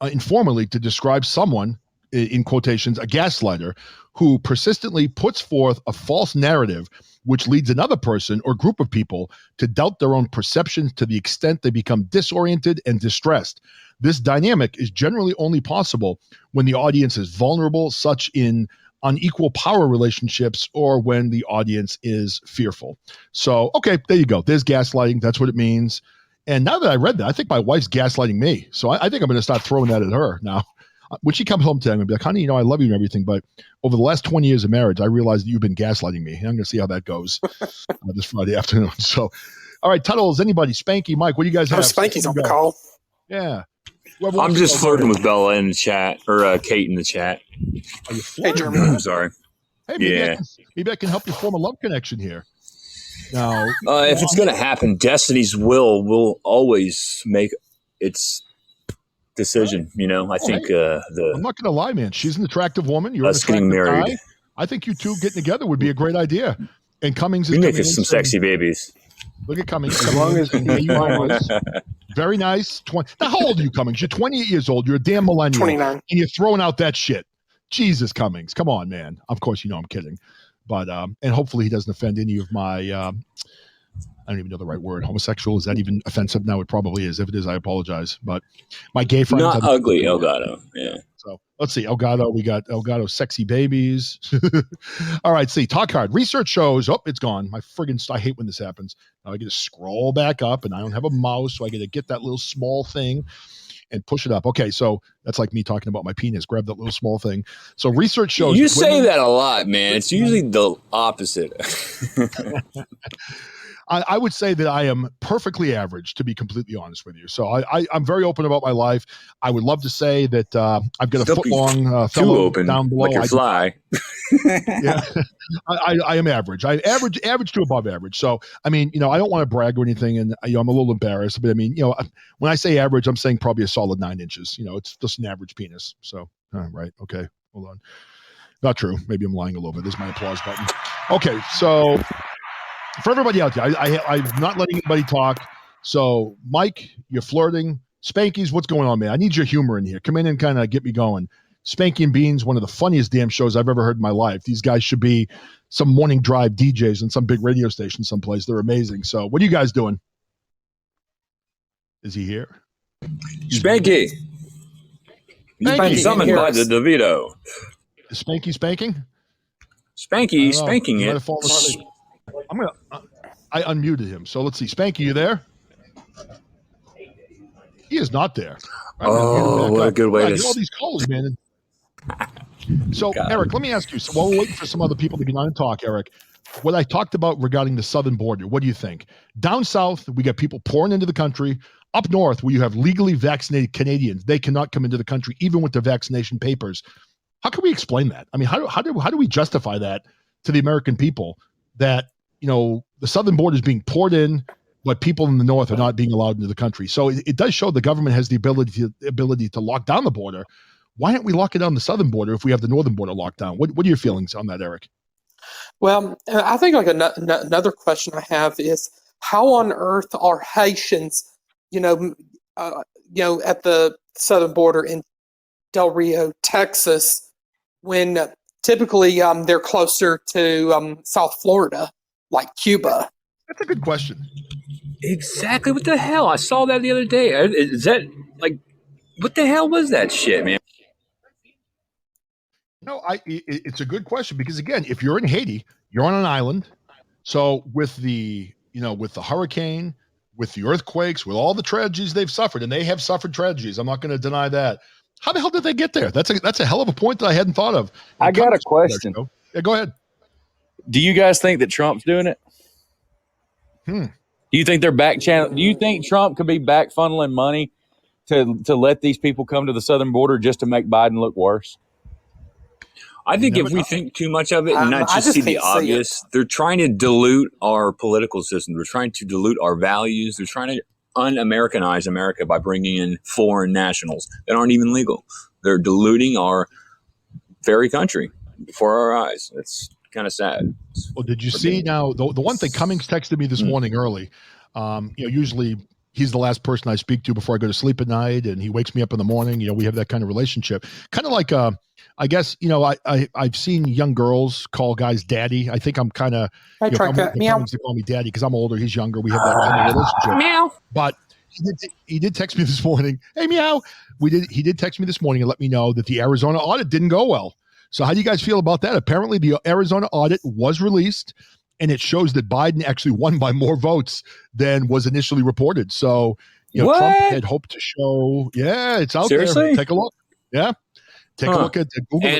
informally to describe someone, in quotations, a gaslighter, who persistently puts forth a false narrative which leads another person or group of people to doubt their own perceptions to the extent they become disoriented and distressed. This dynamic is generally only possible when the audience is vulnerable, such in unequal power relationships, or when the audience is fearful. So, okay, there you go. There's gaslighting. That's what it means. And now that I read that, I think my wife's gaslighting me. So I think I'm going to start throwing that at her now. When she comes home today, I'm going to be like, honey, I love you and everything, but over the last 20 years of marriage, I realized that you've been gaslighting me. And I'm going to see how that goes this Friday afternoon. So, all right, Tuddles, anybody, Spanky, Mike, what do you guys have? Spanky's on the call. Yeah. I'm just flirting with Bella in the chat, or Kate in the chat. Are you flirting? Hey, Jeremy. I'm sorry. Hey, maybe I can help you form a love connection here. Now, if it's going to happen, Destiny's will always make its decision. I think I'm not going to lie, man. She's an attractive woman. You're us getting married. Guy. I think you two getting together would be a great idea. And Cummungs is make us some sexy babies. Look at Cummungs. As long as very nice. Now, how old are you, Cummungs? You're 28 years old. You're a damn millennial. 29. And you're throwing out that shit. Jesus, Cummungs. Come on, man. Of course, I'm kidding. But, and hopefully he doesn't offend any of my, I don't even know the right word. Homosexual, is that even offensive? Now it probably is. If it is, I apologize. But my gay friends. Not ugly, Gato. Yeah. So let's see. Gato, we got Gato sexy babies. All right, see. Talk hard. Research shows. Oh, it's gone. I hate when this happens. Now I get to scroll back up, and I don't have a mouse, so I get to get that little small thing and push it up. Okay, so that's like me talking about my penis. Grab that little small thing. So research shows. You say that a lot, man. It's usually the opposite. I would say that I am perfectly average, to be completely honest with you. So I'm very open about my life. I would love to say that I've got a foot-long fellow open, down below. like a fly. Yeah, I am average. I'm average to above average. So, I mean, I don't want to brag or anything, and I'm a little embarrassed. But I mean, when I say average, I'm saying probably a solid 9 inches. It's just an average penis. So, right, okay, hold on. Not true. Maybe I'm lying a little bit. There's my applause button. Okay, so for everybody out there, I'm not letting anybody talk. So, Mike, you're flirting. Spanky's, what's going on, man? I need your humor in here. Come in and kind of get me going. Spanky and Beans, one of the funniest damn shows I've ever heard in my life. These guys should be some morning drive DJs in some big radio station someplace. They're amazing. So, what are you guys doing? Is he here? Spanky. He's been summoned by the DeVito. Is Spanky spanking? Spanky spanking it. I unmuted him. So let's see. Spanky, you there? He is not there. Oh, what a good way to get all these calls, man. So, God. Eric, let me ask you. So while we're waiting for some other people to get on and talk, Eric, what I talked about regarding the southern border, what do you think? Down south, we got people pouring into the country. Up north, where you have legally vaccinated Canadians, they cannot come into the country even with their vaccination papers. How can we explain that? I mean, how do we justify that to the American people that, the southern border is being poured in, but people in the north are not being allowed into the country? So it does show the government has the ability to lock down the border. Why don't we lock it down the southern border if we have the northern border locked down? What are your feelings on that, Eric? Well, I think like another question I have is how on earth are Haitians, at the southern border in Del Rio, Texas, when typically they're closer to South Florida, like Cuba? That's a good question. Exactly. What the hell? I saw that the other day. Is that like, what the hell was that shit, man? It's a good question because again, if you're in Haiti, you're on an island. So with the hurricane, with the earthquakes, with all the tragedies they've suffered, and they have suffered tragedies, I'm not going to deny that. How the hell did they get there? That's a hell of a point that I hadn't thought of. I got a question. Yeah, go ahead. Do you guys think that Trump's doing it? Do you think they're back channel? Do you think Trump could be back funneling money to let these people come to the southern border just to make Biden look worse? I think if we think too much of it and not just see the obvious, they're trying to dilute our political system. They're trying to dilute our values. They're trying to un-Americanize America by bringing in foreign nationals that aren't even legal. They're diluting our very country before our eyes. It's kind of sad. Well, did you see now the one thing Cummungs texted me this morning early? Usually he's the last person I speak to before I go to sleep at night, and he wakes me up in the morning. We have that kind of relationship, kind of like I guess I've seen young girls call guys daddy. I think I'm kind of Cummungs to call me daddy because I'm older, he's younger. We have that kind of relationship. Meow. But he did text me this morning. Hey, meow. He did text me this morning and let me know that the Arizona audit didn't go well. So how do you guys feel about that? Apparently the Arizona audit was released, and it shows that Biden actually won by more votes than was initially reported. So, Trump had hoped to show, it's out there. Take a look. Yeah. Take a look at Google.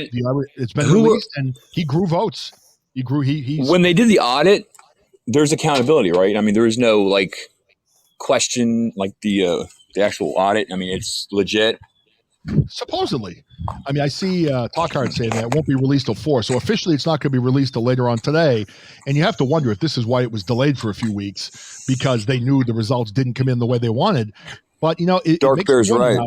It's been released, and he grew votes. He's when they did the audit, there's accountability, right? I mean, there is no question the actual audit. I mean, it's legit. Supposedly. I mean, I see Talkhart saying that it won't be released till 4. So officially it's not going to be released till later on today. And you have to wonder if this is why it was delayed for a few weeks, because they knew the results didn't come in the way they wanted. But, Dark Bear's right.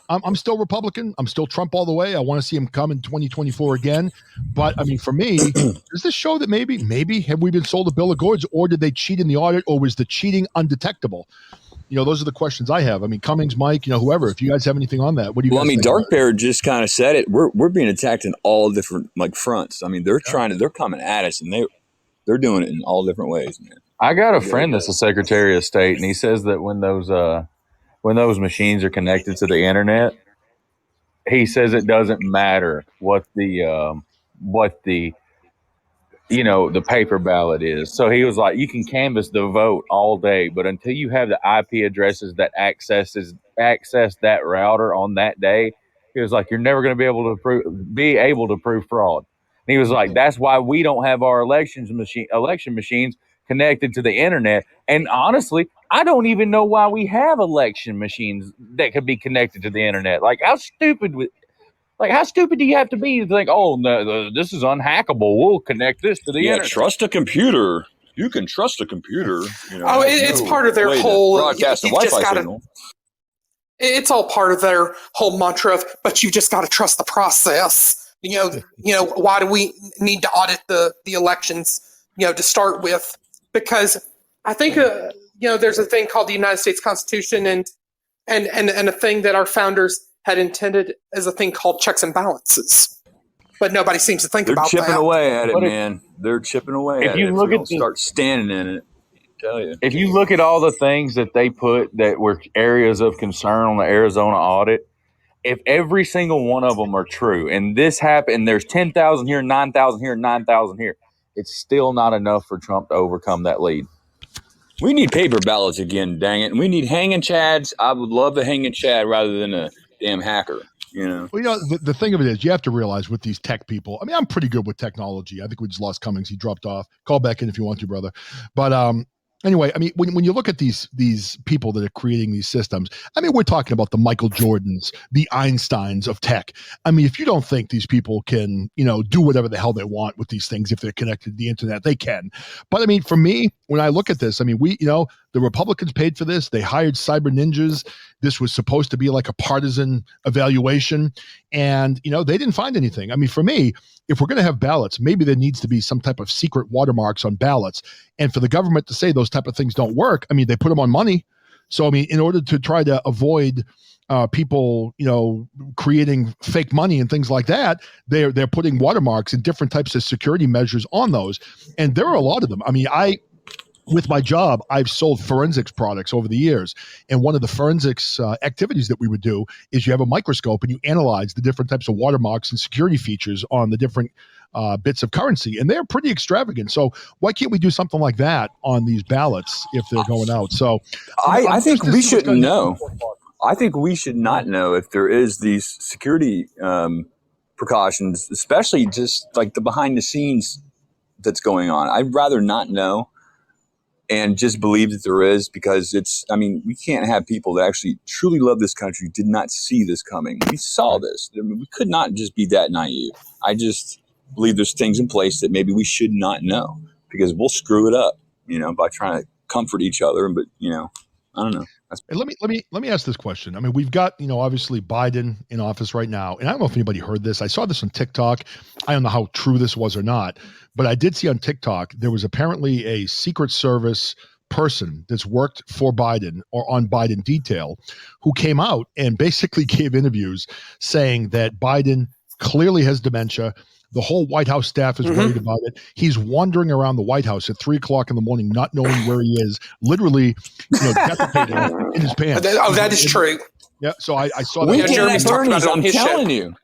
I'm still Republican. I'm still Trump all the way. I want to see him come in 2024 again. But, I mean, for me, does this show that maybe have we been sold a bill of goods, or did they cheat in the audit, or was the cheating undetectable? Those are the questions I have. I mean, Cummungs, Mike, whoever, if you guys have anything on that, what do you guys think? Dark Bear just kind of said it. We're being attacked in all different fronts. I mean, they're coming at us, and they're doing it in all different ways, man. I got a friend that's a Secretary of State, and he says that when those machines are connected to the internet, he says it doesn't matter what the the paper ballot is. So he was like, you can canvass the vote all day, but until you have the IP addresses that access that router on that day, he was like, you're never going to be able to prove fraud. And he was like, that's why we don't have our election machines connected to the internet. And honestly, I don't even know why we have election machines that could be connected to the internet. How stupid do you have to be to think, oh, no, this is unhackable, we'll connect this to the internet? Trust a computer. You can trust a computer. It's part of their whole broadcast a Wi-Fi signal. It's all part of their whole mantra of, but you just got to trust the process. Why do we need to audit the elections, to start with? Because I think, there's a thing called the United States Constitution and a thing that our founders had intended as a thing called checks and balances. But nobody seems to think about that. They're chipping away at it, man. They're chipping away at it. If you start standing in it, I tell you. If you look at all the things that they put that were areas of concern on the Arizona audit, if every single one of them are true, and this happened, there's 10,000 here, 9,000 here, 9,000 here, it's still not enough for Trump to overcome that lead. We need paper ballots again, dang it. And we need hanging chads. I would love the hanging chad rather than a damn hacker. you know. Well, the thing of it is, you have to realize with these tech people. I mean, I'm pretty good with technology. I think we just lost Cummungs. He dropped off. Call back in if you want to, brother. But anyway, I mean, when you look at these people that are creating these systems, I mean, we're talking about the Michael Jordans, the Einsteins of tech. I mean, if you don't think these people can, do whatever the hell they want with these things, if they're connected to the internet, they can. But I mean, for me, when I look at this, I mean, the Republicans paid for this. They hired cyber ninjas. This was supposed to be like a partisan evaluation. And, they didn't find anything. I mean, for me, if we're going to have ballots, maybe there needs to be some type of secret watermarks on ballots. And for the government to say those type of things don't work, I mean, they put them on money. So, I mean, in order to try to avoid people, creating fake money and things like that, they're putting watermarks and different types of security measures on those. And there are a lot of them. I mean, with my job, I've sold forensics products over the years. And one of the forensics activities that we would do is you have a microscope and you analyze the different types of watermarks and security features on the different bits of currency. And they're pretty extravagant. So why can't we do something like that on these ballots if they're going out? So I think we shouldn't know. I think we should not know if there is these security precautions, especially just like the behind the scenes that's going on. I'd rather not know. And just believe that there is, because we can't have people that actually truly love this country did not see this coming. We saw this. I mean, we could not just be that naive. I just believe there's things in place that maybe we should not know, because we'll screw it up, by trying to comfort each other. But, I don't know. And let me ask this question. I mean, we've got, obviously Biden in office right now. And I don't know if anybody heard this. I saw this on TikTok. I don't know how true this was or not, but I did see on TikTok, there was apparently a Secret Service person that's worked for Biden or on Biden detail who came out and basically gave interviews saying that Biden clearly has dementia. The whole White House staff is worried about it. He's wandering around the White House at 3:00 in the morning, not knowing where he is, literally, defecating in his pants. Oh, that is true. Yeah. So I saw that. Weekend at Bernie's, I'm telling you.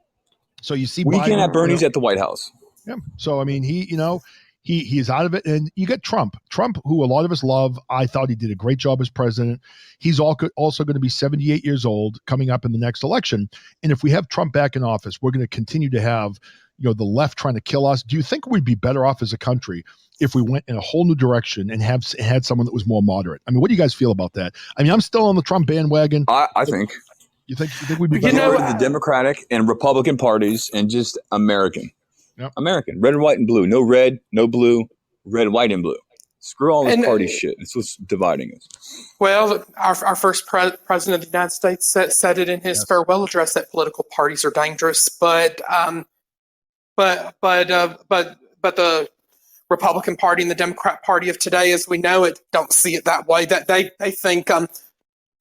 So you see, Weekend at Bernie's at the White House. Yeah. So I mean, he's out of it, and you get Trump, who a lot of us love. I thought he did a great job as president. He's also going to be 78 years old coming up in the next election. And if we have Trump back in office, we're going to continue to have the left trying to kill us. Do you think we'd be better off as a country if we went in a whole new direction and had someone that was more moderate? I mean, what do you guys feel about that? I mean, I'm still on the Trump bandwagon. I think. You think we'd be better off? The Democratic and Republican parties and just American. Yep. American. Red, white, and blue. No red, no blue. Red, white, and blue. Screw all this party shit. It's what's dividing us. Well, our first president of the United States said it in his farewell address that political parties are dangerous, but the Republican Party and the Democrat Party of today, as we know it, don't see it that way. That they think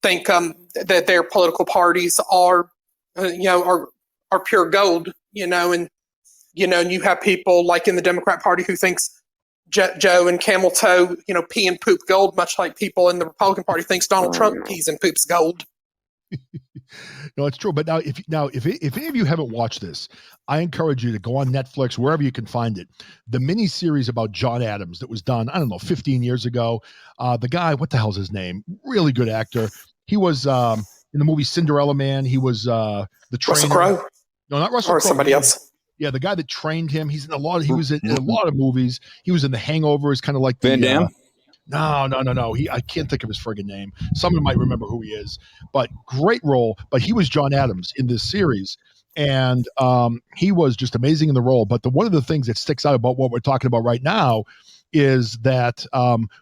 that their political parties are pure gold, and you have people like in the Democrat Party who thinks Joe and Camel Toe, pee and poop gold, much like people in the Republican Party thinks Donald Trump pees and poops gold. No, it's true. But now, if any of you haven't watched this, I encourage you to go on Netflix, wherever you can find it. The mini series about John Adams that was done, 15 years ago. The guy, what the hell's his name? Really good actor. He was in the movie Cinderella Man. He was the trainer. Russell Crowe? No, not Russell Crowe. Or somebody else. Yeah, the guy that trained him. He's in a lot. He was in a lot of movies. He was in The Hangover. He's kind of like Van Damme. No. I can't think of his friggin' name. Someone might remember who he is, but great role. But he was John Adams in this series, and he was just amazing in the role. But one of the things that sticks out about what we're talking about right now is that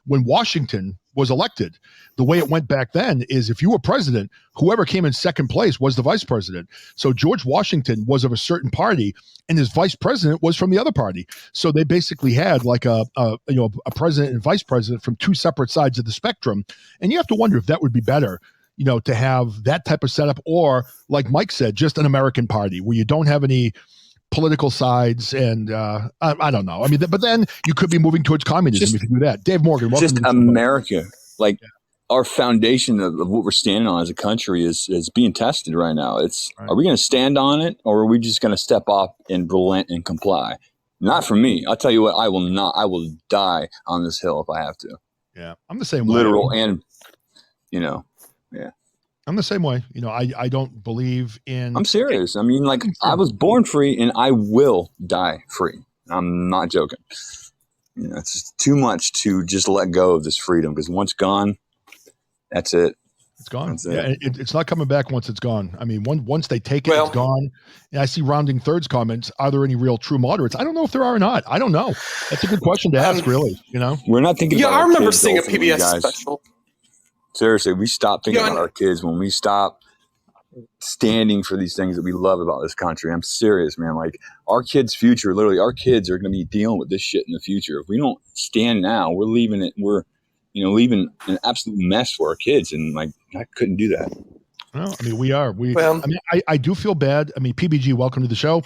when Washington was elected, the way it went back then is if you were president, whoever came in second place was the vice president. So George Washington was of a certain party and his vice president was from the other party. So they basically had like a president and vice president from two separate sides of the spectrum. And you have to wonder if that would be better, to have that type of setup, or like Mike said, just an American party where you don't have any political sides. And I don't know. I mean, but then you could be moving towards communism if you do that. Dave Morgan, welcome. Just America. Our foundation of what we're standing on as a country is being tested right now. Are we going to stand on it, or are we just going to step off and relent and comply? Not for me. I'll tell you what, I will not. I will die on this hill if I have to. Yeah, I'm the same way. Literal and, yeah. I'm the same way. I don't believe in. I'm serious. I mean, like, I was born free and I will die free. I'm not joking. It's just too much to just let go of this freedom, because once gone, that's it. It's gone. Yeah, it's not coming back once it's gone. I mean, once they take it, it's gone. And I see rounding thirds comments. Are there any real true moderates? I don't know if there are or not. I don't know. That's a good question to ask, really. We're not thinking about I remember kids, seeing a PBS guys. special. Seriously, we stop thinking about our kids when we stop standing for these things that we love about this country. I'm serious, man. Like, our kids' future, literally, our kids are going to be dealing with this shit in the future. If we don't stand now, we're leaving it. We're, leaving an absolute mess for our kids. And like, I couldn't do that. Well, I mean, we are. I do feel bad. I mean, PBG, welcome to the show.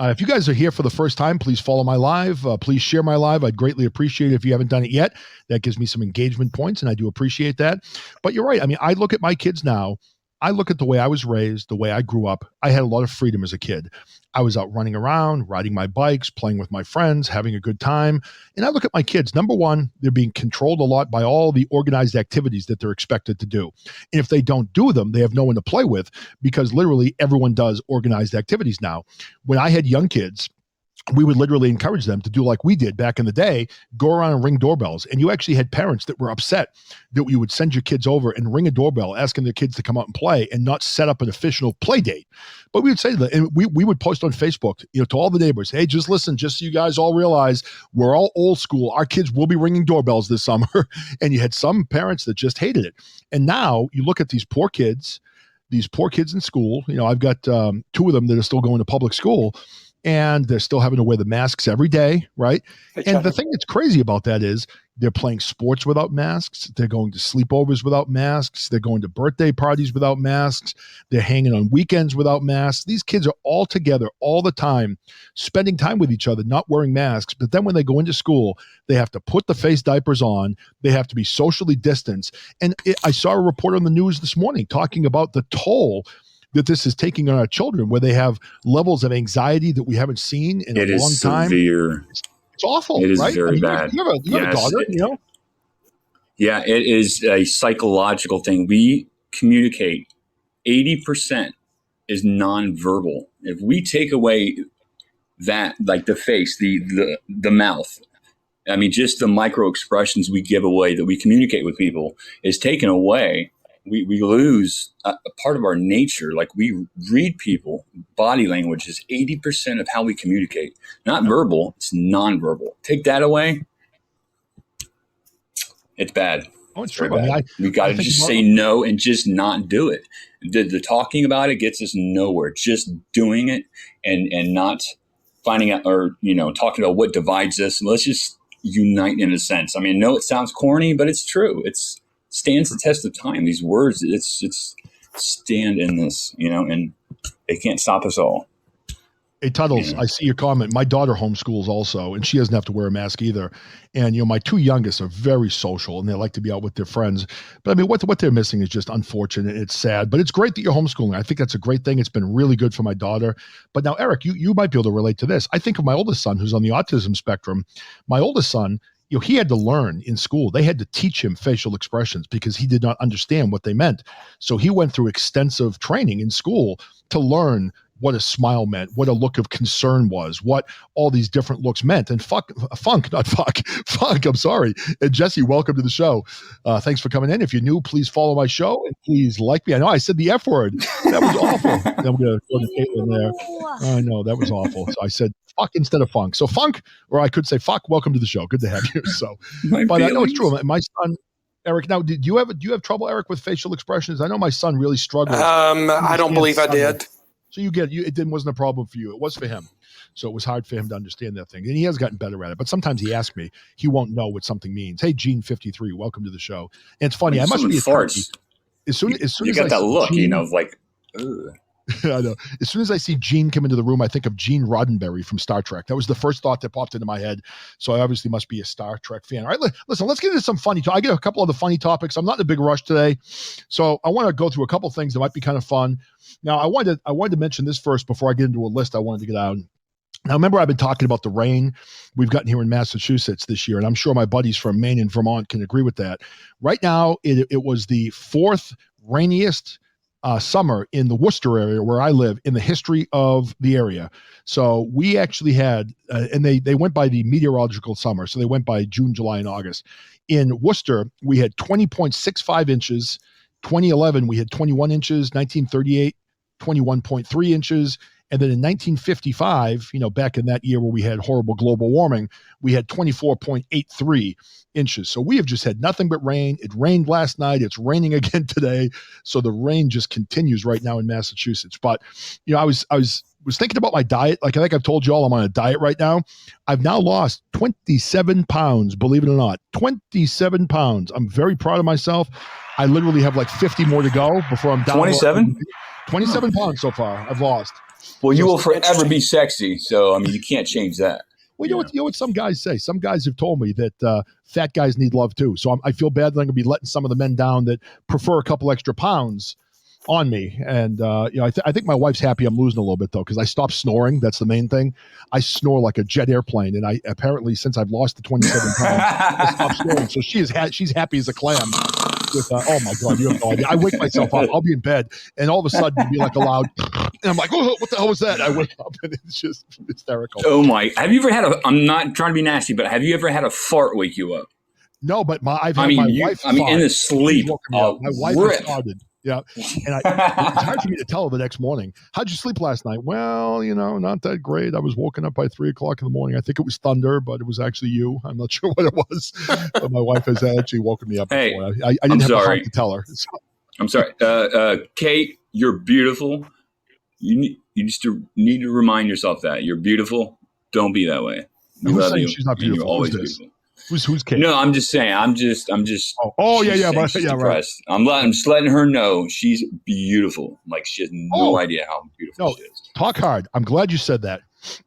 If you guys are here for the first time, please follow my live. Please share my live. I'd greatly appreciate it if you haven't done it yet. That gives me some engagement points, and I do appreciate that. But you're right. I mean, I look at my kids now. I look at the way I was raised, the way I grew up. I had a lot of freedom as a kid. I was out running around, riding my bikes, playing with my friends, having a good time. And I look at my kids. Number one, they're being controlled a lot by all the organized activities that they're expected to do. And if they don't do them, they have no one to play with, because literally everyone does organized activities now. When I had young kids, we would literally encourage them to do like we did back in the day, go around and ring doorbells. And you actually had parents that were upset that you would send your kids over and ring a doorbell asking their kids to come out and play and not set up an official play date. But we would say that, and we would post on Facebook, to all the neighbors, hey, just listen, just so you guys all realize we're all old school. Our kids will be ringing doorbells this summer. And you had some parents that just hated it. And now you look at these poor kids in school. I've got two of them that are still going to public school, and they're still having to wear the masks every day, right? And the thing that's crazy about that is they're playing sports without masks. They're going to sleepovers without masks. They're going to birthday parties without masks. They're hanging on weekends without masks. These kids are all together all the time, spending time with each other, not wearing masks. But then when they go into school, they have to put the face diapers on. They have to be socially distanced. And I saw a report on the news this morning talking about the toll that this is taking on our children, where they have levels of anxiety that we haven't seen in a long time. Severe. It's awful. It is right? very bad. You have a daughter, Yeah, it is a psychological thing. We communicate. 80% is nonverbal. If we take away that, like the face, the mouth, I mean, just the micro expressions we give away that we communicate with people is taken away. We lose a part of our nature. Like, we read people. Body language is 80% of how we communicate. Not verbal, it's nonverbal. Take that away, it's bad. Oh, it's true. I mean, we got to just say no and just not do it. The talking about it gets us nowhere. Just doing it and not finding out, or talking about what divides us. Let's just unite in a sense. I mean, no, it sounds corny, but it's true. It's stands the test of time. These words, it's stand in this, and they can't stop us all. Hey, Tuddles, I see your comment. My daughter homeschools also, and she doesn't have to wear a mask either. And, my two youngest are very social, and they like to be out with their friends. But, I mean, what they're missing is just unfortunate. It's sad. But it's great that you're homeschooling. I think that's a great thing. It's been really good for my daughter. But now, Eric, you might be able to relate to this. I think of my oldest son, who's on the autism spectrum. My oldest son, he had to learn in school. They had to teach him facial expressions because he did not understand what they meant. So he went through extensive training in school to learn what a smile meant, what a look of concern was, what all these different looks meant. And funk, I'm sorry. And Jesse, welcome to the show. Thanks for coming in. If you're new, please follow my show and please like me. I know I said the F word. That was awful. Then I'm going to go to Caitlin there. I know, that was awful. So I said fuck instead of funk. So funk, or I could say fuck, welcome to the show. Good to have you. So, but I know it's true. My son, Eric, now, do you have trouble, Eric, with facial expressions? I know my son really struggled. I don't believe I did. So it wasn't a problem for you. It was for him. So it was hard for him to understand that thing. And he has gotten better at it. But sometimes he asks me, he won't know what something means. Hey, Gene53, welcome to the show. And it's funny. I must be a farts. As soon you as got I that look, Gene, like, ugh. I know. As soon as I see Gene come into the room, I think of Gene Roddenberry from Star Trek. That was the first thought that popped into my head. So I obviously must be a Star Trek fan. All right, listen, let's get into some funny I get a couple of the funny topics. I'm not in a big rush today. So I want to go through a couple of things that might be kind of fun. Now, I wanted to mention this first before I get into a list I wanted to get out. Now, remember, I've been talking about the rain we've gotten here in Massachusetts this year, and I'm sure my buddies from Maine and Vermont can agree with that. Right now, it was the fourth rainiest summer in the Worcester area where I live in the history of the area. So we actually had, and they went by the meteorological summer. So they went by June, July, and August. In Worcester, we had 20.65 inches. 2011, we had 21 inches. 1938, 21.3 inches. And then in 1955, back in that year where we had horrible global warming, we had 24.83 inches. So we have just had nothing but rain. It rained last night. It's raining again today. So the rain just continues right now in Massachusetts. But, I was thinking about my diet. Like I think I've told you all, I'm on a diet right now. I've now lost 27 pounds, believe it or not. 27 pounds. I'm very proud of myself. I literally have like 50 more to go before I'm down. 27? 27 pounds so far I've lost. Well, you will forever be sexy. So, I mean, you can't change that. Well, you know what some guys say? Some guys have told me that fat guys need love too. So I feel bad that I'm going to be letting some of the men down that prefer a couple extra pounds on me. And, I think my wife's happy I'm losing a little bit though, because I stopped snoring. That's the main thing. I snore like a jet airplane. And I apparently, since I've lost the 27 pounds, I stopped snoring. So she's happy as a clam. With, oh my God, you have no idea. I wake myself up. I'll be in bed, and all of a sudden, it'll be like a loud, and I'm like, oh, what the hell was that? I wake up, and it's just hysterical. Oh my! Have you ever had I'm not trying to be nasty, but have you ever had a fart wake you up? No, but my wife. In the sleep. My wife has started. Yeah, and it's hard for me to tell her the next morning. How'd you sleep last night? Well, not that great. I was woken up by 3:00 in the morning. I think it was thunder, but it was actually you. I'm not sure what it was. But my wife has actually woken me up before. I didn't have the heart to tell her. So. I'm sorry. Kate, you're beautiful. You just need to remind yourself that you're beautiful. Don't be that way. We love you. She's not beautiful. You're always beautiful. Who's Kate? No, I'm just saying. I'm just. Yeah, right. I'm just letting her know she's beautiful. Like she has no idea how beautiful she is. Talk hard. I'm glad you said that.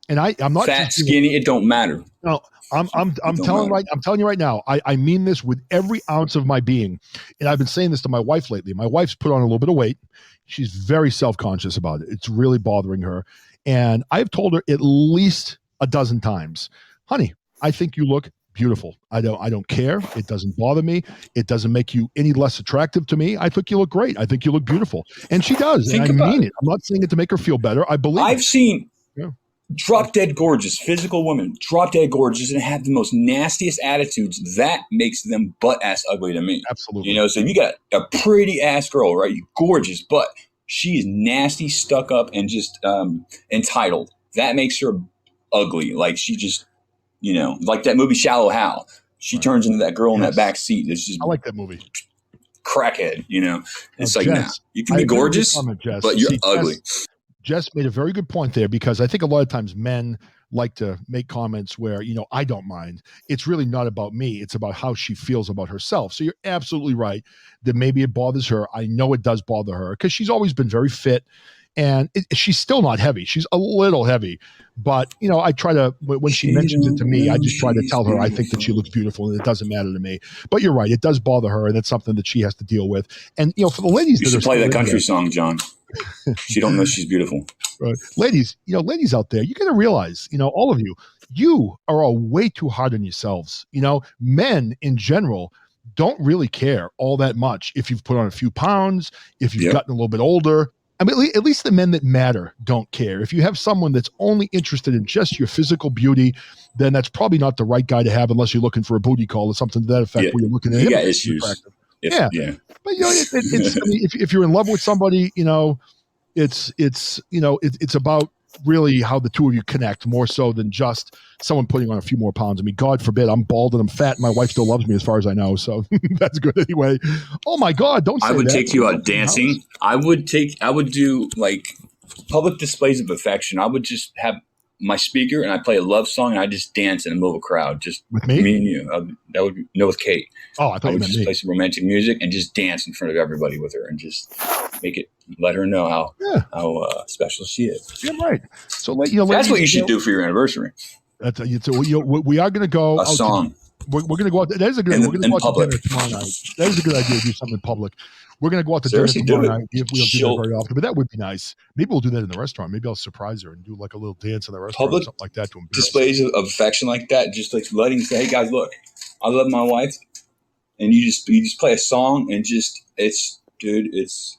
And I'm not fat, skinny. It don't matter. No, I'm telling you right now. I mean this with every ounce of my being. And I've been saying this to my wife lately. My wife's put on a little bit of weight. She's very self-conscious about it. It's really bothering her. And I've told her at least a dozen times, honey, I think you look beautiful. I don't care. It doesn't bother me. It doesn't make you any less attractive to me. I think you look great. I think you look beautiful. And she does. And I mean it. I'm not saying it to make her feel better. I believe I've seen drop dead gorgeous physical women, drop dead gorgeous, and have the most nastiest attitudes. That makes them butt ass ugly to me. Absolutely. So if you got a pretty ass girl, right? You gorgeous, but she is nasty, stuck up, and just entitled. That makes her ugly. Like she just, like that movie Shallow Hal. She turns into that girl in that back seat. It's just I like that movie. Crackhead. It's like, nah, you can be gorgeous, but you're ugly. Jess made a very good point there, because I think a lot of times men like to make comments where, I don't mind. It's really not about me. It's about how she feels about herself. So you're absolutely right that maybe it bothers her. I know it does bother her because she's always been very fit, and she's still not heavy. She's a little heavy, but I try to, when she mentions it to me, I just try to tell her I think that she looks beautiful and it doesn't matter to me. But you're right. It does bother her, and it's something that she has to deal with. And, for the ladies, you should play that country song, John. She don't know she's beautiful. Right. Ladies out there, you got to realize, all of you are all way too hard on yourselves. Men in general don't really care all that much if you've put on a few pounds, if you've gotten a little bit older. I mean, at least the men that matter don't care. If you have someone that's only interested in just your physical beauty, then that's probably not the right guy to have, unless you're looking for a booty call or something to that effect. Where you're looking at him. Got issues. Yeah. But it's I mean, if you're in love with somebody, it's about really how the two of you connect, more so than just someone putting on a few more pounds. I mean, God forbid, I'm bald and I'm fat and my wife still loves me as far as I know. So that's good anyway. Oh my God. Don't say I would that. Take you out dancing. I would do like public displays of affection. I would just have my speaker and I play a love song and I just dance in the middle of a crowd. Just with me and you. That would be with Kate. Oh, I thought you meant just me. Play some romantic music and just dance in front of everybody with her and just let her know how special she is. Yeah, right. So that's what you should do for your anniversary. We are going to go a song. We're going to go out. That is a good. We're going to go out to dinner tomorrow night. That is a good idea to do something in public. We're going to go out to dinner tomorrow night. We don't do that very often, but that would be nice. Maybe we'll do that in the restaurant. Maybe I'll surprise her and do like a little dance in the restaurant or something like that to embarrass displays of affection like that. Just like letting say, "Hey guys, look, I love my wife," and you just play a song and it's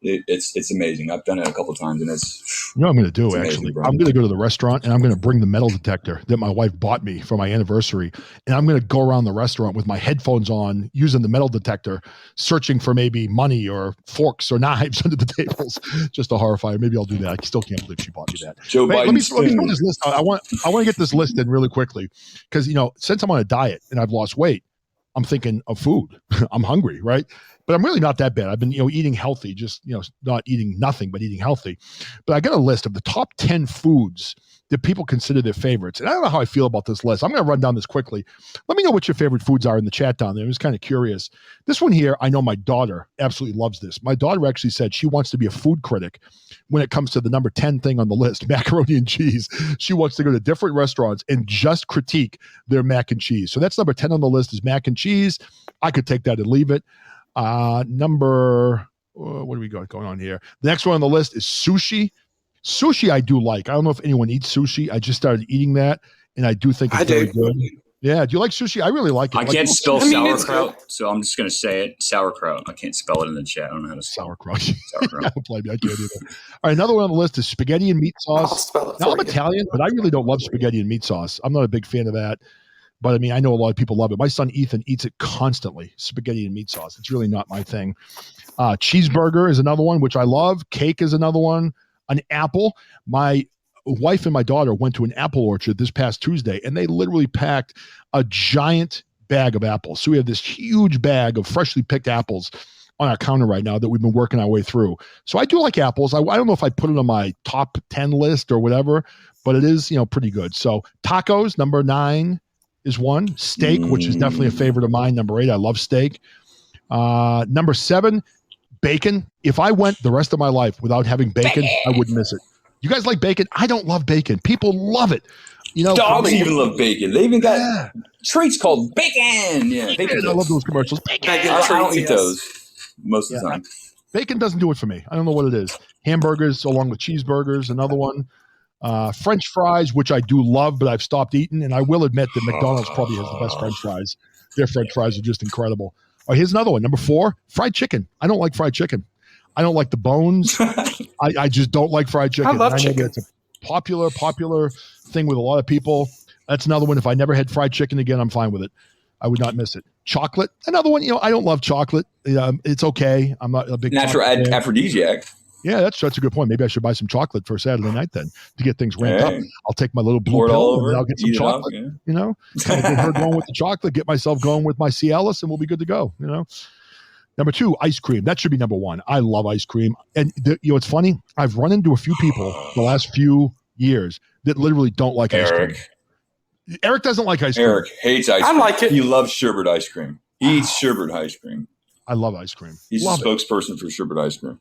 It's amazing. I've done it a couple of times, and You know what I'm going to do, amazing, actually? bro. I'm going to go to the restaurant, and I'm going to bring the metal detector that my wife bought me for my anniversary, and I'm going to go around the restaurant with my headphones on, using the metal detector, searching for maybe money or forks or knives under the tables, just to horrify her. Maybe I'll do that. I still can't believe she bought me that. Joe But Biden's let me throw this list out. I want to get this list in really quickly, because since I'm on a diet and I've lost weight, I'm thinking of food. I'm hungry, right? But I'm really not that bad. I've been, eating healthy, just, not eating nothing, but eating healthy. But I got a list of the top 10 foods that people consider their favorites. And I don't know how I feel about this list. I'm going to run down this quickly. Let me know what your favorite foods are in the chat down there. I was kind of curious. This one here, I know my daughter absolutely loves this. My daughter actually said she wants to be a food critic when it comes to the number 10 thing on the list, macaroni and cheese. She wants to go to different restaurants and just critique their mac and cheese. So that's number 10 on the list, is mac and cheese. I could take that and leave it. What do we got going on here? The next one on the list is sushi. Sushi I do like. I don't know if anyone eats sushi. I just started eating that, and I do think it's very good. Yeah, do you like sushi? I really like it. I can't spell sauerkraut, so I'm just going to say it. Sauerkraut. I can't spell it in the chat. I don't know how to spell sauerkraut. Sauerkraut. I can't either. All right, another one on the list is spaghetti and meat sauce. I'll spell it Now, for I'm you. Italian, but I really don't love spaghetti and meat sauce. I'm not a big fan of that. But I mean, I know a lot of people love it. My son Ethan eats it constantly, spaghetti and meat sauce. It's really not my thing. Cheeseburger is another one, which I love. Cake is another one. An apple. My wife and my daughter went to an apple orchard this past Tuesday, and they literally packed a giant bag of apples. So we have this huge bag of freshly picked apples on our counter right now that we've been working our way through. So I do like apples. I don't know if I put it on my top 10 list or whatever, but it is, pretty good. So tacos, number 9 is one. Steak, which is definitely a favorite of mine. Number 8, I love steak. Number 7, bacon. If I went the rest of my life without having bacon, I wouldn't miss it. You guys like bacon? I don't love bacon. People love it. Dogs even love bacon. They even got treats called bacon. Yeah, bacon. I love those commercials. Bacon. I don't eat those most of the time. Bacon doesn't do it for me. I don't know what it is. Hamburgers along with cheeseburgers, another one. French fries, which I do love, but I've stopped eating. And I will admit that McDonald's probably has the best French fries. Their French fries are just incredible. All right, here's another one. Number 4, fried chicken. I don't like fried chicken. I don't like the bones. I just don't like fried chicken. I love chicken. It's a popular thing with a lot of people. That's another one. If I never had fried chicken again, I'm fine with it. I would not miss it. Chocolate, another one. I don't love chocolate. It's okay. I'm not a big natural aphrodisiac. Yeah, that's a good point. Maybe I should buy some chocolate for Saturday night then to get things ramped up. I'll take my little blue pill and then I'll get some chocolate. Kind of get her going with the chocolate, get myself going with my Cialis, and we'll be good to go. Number 2, ice cream. That should be number 1. I love ice cream. And it's funny. I've run into a few people the last few years that literally don't like ice cream. Eric doesn't like ice cream. Eric hates ice cream. I like it. He loves sherbet ice cream. He eats sherbet ice cream. I love ice cream. He's a spokesperson for sherbet ice cream.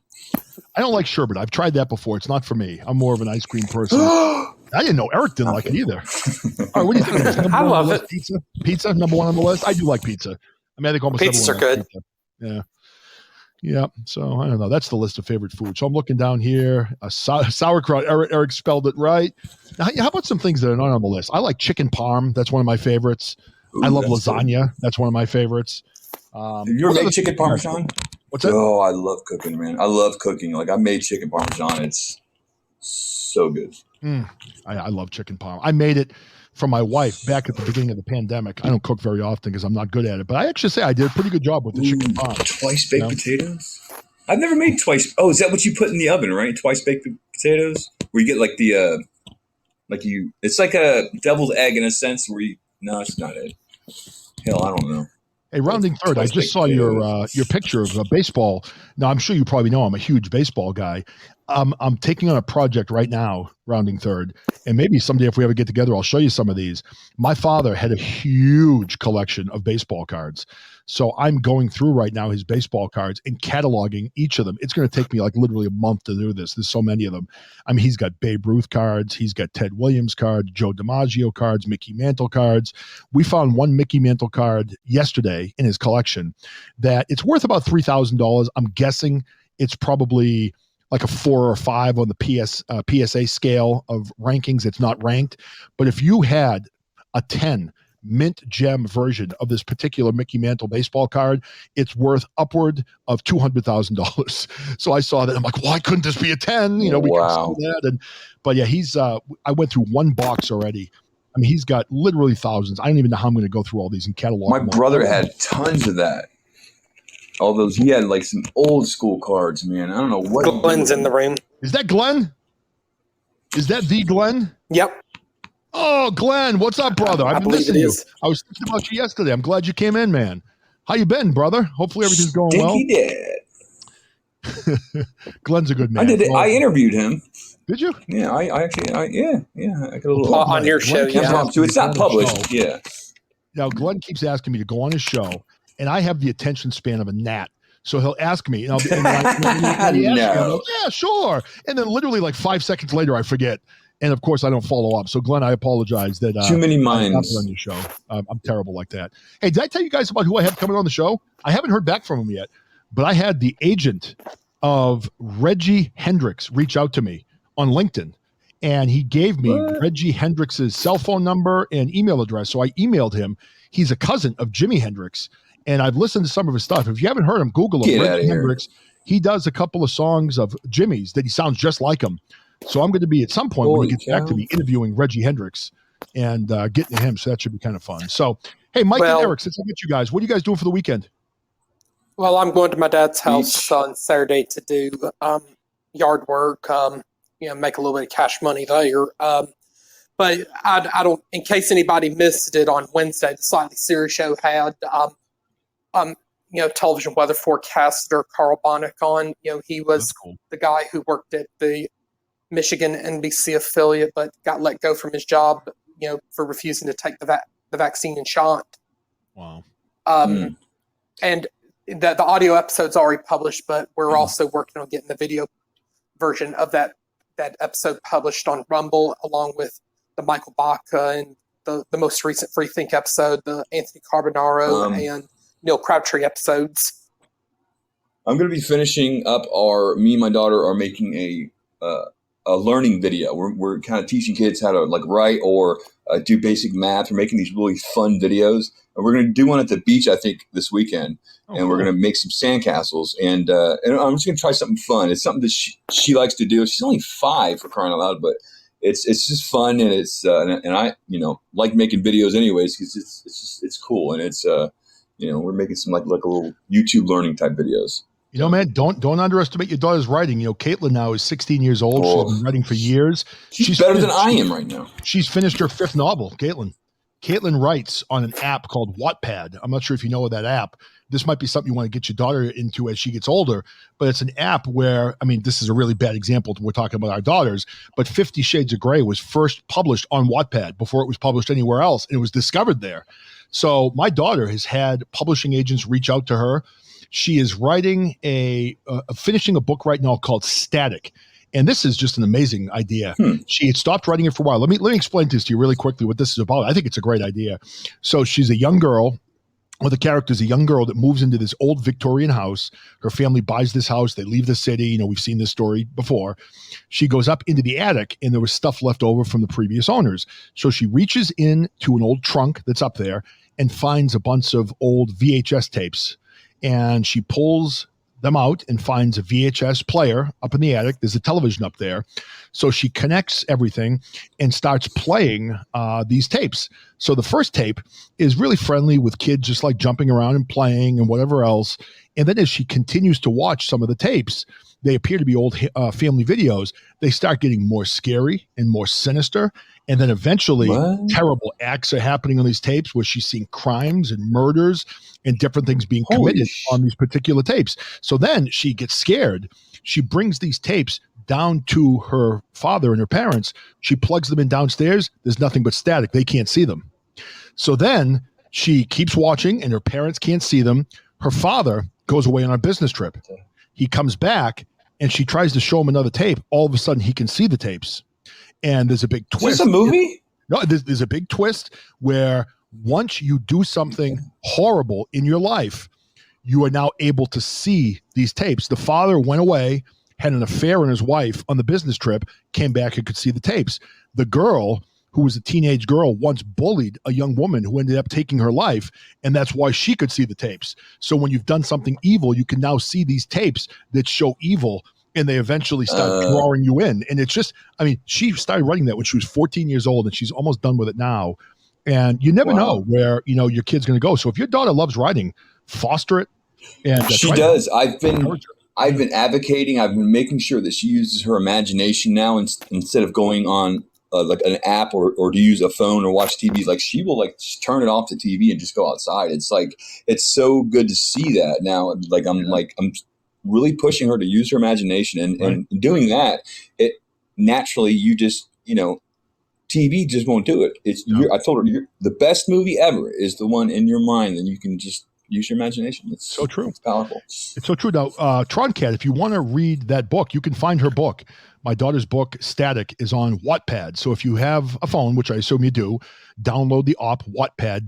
I don't like sherbet. I've tried that before. It's not for me. I'm more of an ice cream person. I didn't know Eric didn't like it either. All right, what do you think of this? I love it. Pizza, number 1 on the list. I do like pizza. I mean, I think almost pizzas are good. Pizza. Yeah. Yeah. So I don't know. That's the list of favorite foods. So I'm looking down here. Sauerkraut. Eric spelled it right. Now, how about some things that are not on the list? I like chicken parm. That's one of my favorites. I love lasagna. Good. That's one of my favorites. Have you ever made chicken parmesan? What's that? Oh, I love cooking, man. I love cooking. Like, I made chicken parmesan. It's so good. I love chicken parm. I made it for my wife back at the beginning of the pandemic. I don't cook very often because I'm not good at it, but I actually say I did a pretty good job with the chicken parm. Twice baked potatoes? I've never made twice. Oh, is that what you put in the oven, right? Twice baked potatoes? Where you get like it's like a deviled egg in a sense where no, it's not it. Hell, I don't know. Hey, rounding third, I just saw your picture of baseball. Now, I'm sure you probably know I'm a huge baseball guy. I'm taking on a project right now, rounding third, and maybe someday if we ever get together, I'll show you some of these. My father had a huge collection of baseball cards. So I'm going through right now his baseball cards and cataloging each of them. It's going to take me like literally a month to do this. There's so many of them. I mean, he's got Babe Ruth cards. He's got Ted Williams cards, Joe DiMaggio cards, Mickey Mantle cards. We found one Mickey Mantle card yesterday in his collection that it's worth about $3,000. I'm guessing it's probably like a 4 or 5 on the PSA scale of rankings. It's not ranked. But if you had a 10 mint gem version of this particular Mickey Mantle baseball card. It's worth upward of $200,000. So I saw that. I'm like, why couldn't this be a 10? We could sell that. But yeah, he's, I went through one box already. I mean, he's got literally thousands. I don't even know how I'm going to go through all these and catalog My them all. brother had tons of that. All those, he had like some old school cards, man. I don't know what. Glenn's in the room. Is that Glenn? Is that the Glenn? Yep. Oh, Glenn, what's up, brother? I've been missing you. I was thinking about you yesterday. I'm glad you came in, man. How you been, brother? Hopefully everything's going well. Glenn's a good man. I did it. I interviewed him. Did you? Yeah, I actually, I got a little on your show. Yeah. So it's not published. Yeah. Now, Glenn keeps asking me to go on his show, and I have the attention span of a gnat. So he'll ask me, and I'll be like, yeah, sure. And then literally like 5 seconds later, I forget. And of course, I don't follow up. So, Glenn, I apologize that too many minds on your show. I'm terrible like that. Hey, did I tell you guys about who I have coming on the show? I haven't heard back from him yet, but I had the agent of Reggie Hendricks reach out to me on LinkedIn, and he gave me Reggie Hendricks's cell phone number and email address. So I emailed him. He's a cousin of Jimi Hendrix, and I've listened to some of his stuff. If you haven't heard him, Google him. Reggie Hendrix. He does a couple of songs of Jimmy's that he sounds just like him. So I'm going to be at some point when he gets back to me interviewing Reggie Hendrix and getting to him. So that should be kind of fun. So, hey, Mike and Eric, since I get you guys, what are you guys doing for the weekend? Well, I'm going to my dad's house on Saturday to do yard work, make a little bit of cash money there. But I don't, in case anybody missed it on Wednesday, the Slightly Serious show had, television weather forecaster Carl Bonnick on. He was the guy who worked at the Michigan NBC affiliate, but got let go from his job, for refusing to take the vaccine and shot. Wow. And the audio episode's already published, but we're also working on getting the video version of that episode published on Rumble, along with the Michael Baca and the most recent Free Think episode, the Anthony Carbonaro and Neil Crabtree episodes. I'm going to be finishing up me and my daughter are making a learning video. We're kind of teaching kids how to like write or do basic math. We're making these really fun videos, and we're going to do one at the beach, I think, this weekend. And we're going to make some sandcastles, and I'm just going to try something fun. It's something that she likes to do. She's only 5, for crying out loud, but it's just fun, and it's and I like making videos anyways because it's cool, and it's we're making some like a little YouTube learning type videos. Man, don't underestimate your daughter's writing. Caitlin now is 16 years old. She's been writing for years. She's better than I am right now. She's finished her 5th novel, Caitlin. Caitlin writes on an app called Wattpad. I'm not sure if you know of that app. This might be something you want to get your daughter into as she gets older, but it's an app where, this is a really bad example. We're talking about our daughters, but 50 Shades of Grey was first published on Wattpad before it was published anywhere else, and it was discovered there. So my daughter has had publishing agents reach out to her. She is writing finishing a book right now called Static. And this is just an amazing idea. She had stopped writing it for a while. Let me explain this to you really quickly what this is about. I think it's a great idea. So she's a young girl. Well, the character is a young girl that moves into this old Victorian house. Her family buys this house. They leave the city. We've seen this story before. She goes up into the attic, and there was stuff left over from the previous owners. So she reaches into an old trunk that's up there and finds a bunch of old VHS tapes. And she pulls them out and finds a VHS player up in the attic. There's a television up there. So she connects everything and starts playing these tapes. So the first tape is really friendly with kids just like jumping around and playing and whatever else. And then as she continues to watch some of the tapes, they appear to be old family videos. They start getting more scary and more sinister. And then eventually terrible acts are happening on these tapes where she's seeing crimes and murders and different things being committed on these particular tapes. So then she gets scared. She brings these tapes down to her father and her parents. She plugs them in downstairs. There's nothing but static. They can't see them. So then she keeps watching and her parents can't see them. Her father goes away on a business trip. He comes back and she tries to show him another tape. All of a sudden he can see the tapes. And there's a big twist. Is this a movie? No, there's a big twist where once you do something horrible in your life, you are now able to see these tapes. The father went away, had an affair on his wife on the business trip, came back and could see the tapes. The girl who was a teenage girl, once bullied a young woman who ended up taking her life, and that's why she could see the tapes. So when you've done something evil, you can now see these tapes that show evil, and they eventually start drawing you in. And it's just, I mean, she started writing that when she was 14 years old, and she's almost done with it now. And you never know where, you know, your kid's going to go. So if your daughter loves writing, foster it. And she does. I've been advocating. I've been making sure that she uses her imagination now instead of going on like an app or to use a phone or watch TV. Like she will like just turn it off the TV and just go outside. It's like, it's so good to see that now. Like I'm really pushing her to use her imagination and doing that. It naturally, you just, you know, TV just won't do it. I told her the best movie ever is the one in your mind, and you can just use your imagination. It's so true. It's powerful. It's so true. Now, Troncat, if you want to read that book, you can find her book. My daughter's book, Static, is on Wattpad. So if you have a phone, which I assume you do, download the Wattpad, Wattpad,